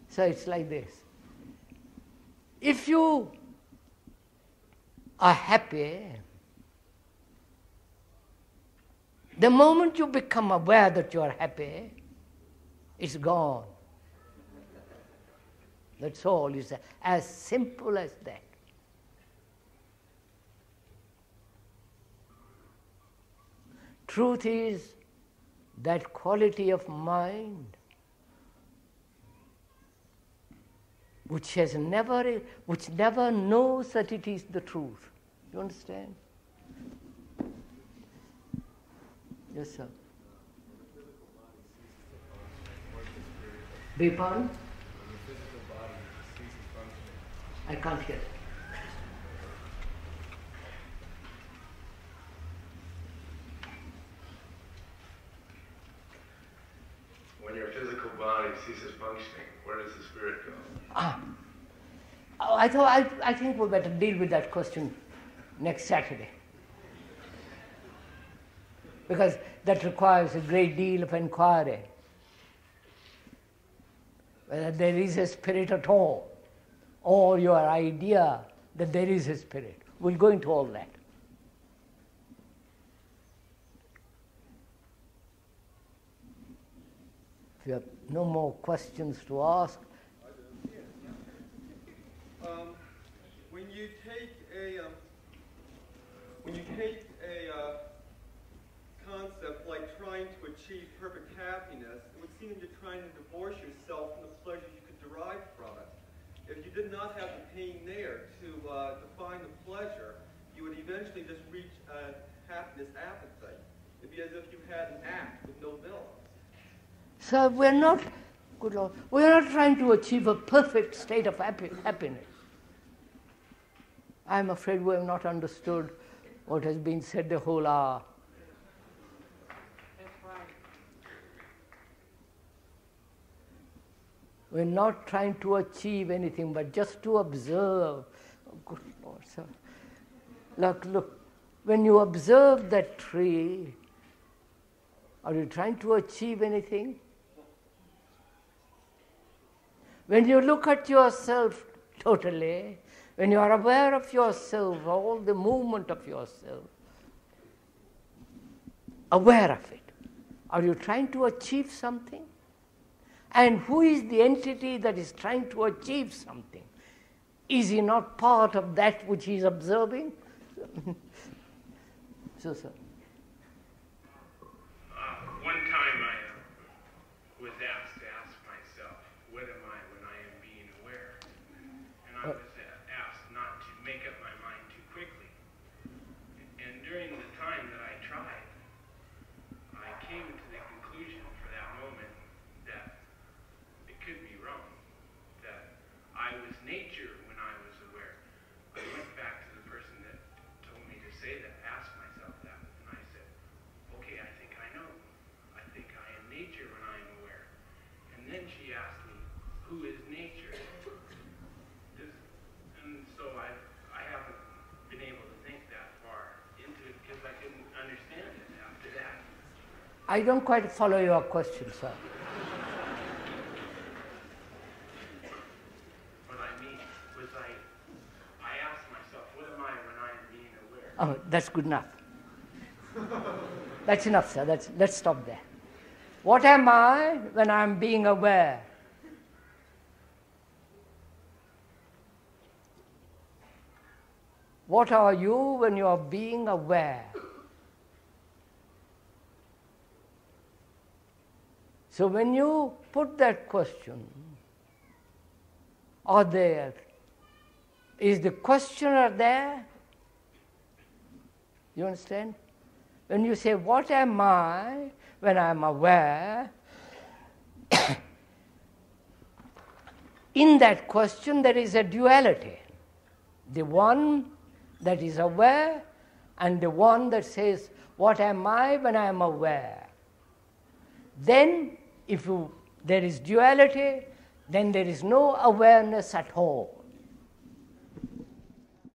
So it's like this. If you are happy, the moment you become aware that you are happy, it's gone. That's all. It's as simple as that. Truth is that quality of mind which never knows that it is the truth. You understand? Yes, sir. Beg your pardon? I can't hear. When your physical body ceases functioning, where does the spirit go? I think we better deal with that question next Saturday, because that requires a great deal of inquiry. Whether there is a spirit at all, or your idea that there is a spirit. We'll go into all that. If you have no more questions to ask. When you take a concept like trying to achieve perfect happiness, it would seem that you're trying to divorce yourself from the pleasure you could derive from it. If you did not have the pain there to find the pleasure, you would eventually just reach a happiness appetite. It'd be as if you had an act with no villain. So we're not, good Lord, we're not trying to achieve a perfect state of happiness. I'm afraid we have not understood what has been said the whole hour. That's right. We're not trying to achieve anything, but just to observe. Oh, good Lord, sir. Look, when you observe that tree, are you trying to achieve anything? When you look at yourself totally, when you are aware of yourself, all the movement of yourself, aware of it, are you trying to achieve something? And who is the entity that is trying to achieve something? Is he not part of that which he is observing? So, sir. One time I was asked to ask myself, what am I when I am being aware? And I was asked not to make up my mind too quickly. And during the time that I tried, I came to the conclusion for that moment that it could be wrong, that I was nature when I was aware. I went back to the person that told me to say that, ask myself that, and I said, okay, I think I know. I think I am nature when I am aware. And then she asked me, who is nature? And so I haven't been able to think that far into it because I couldn't understand it after that. I don't quite follow your question, sir. Oh, that's good enough. That's enough, sir. Let's stop there. What am I when I'm being aware? What are you when you are being aware? So when you put that question, is the questioner there? You understand? When you say, what am I when I'm aware? In that question there is a duality. The one that is aware and the one that says, what am I when I am aware? Then, if there is duality, then there is no awareness at all.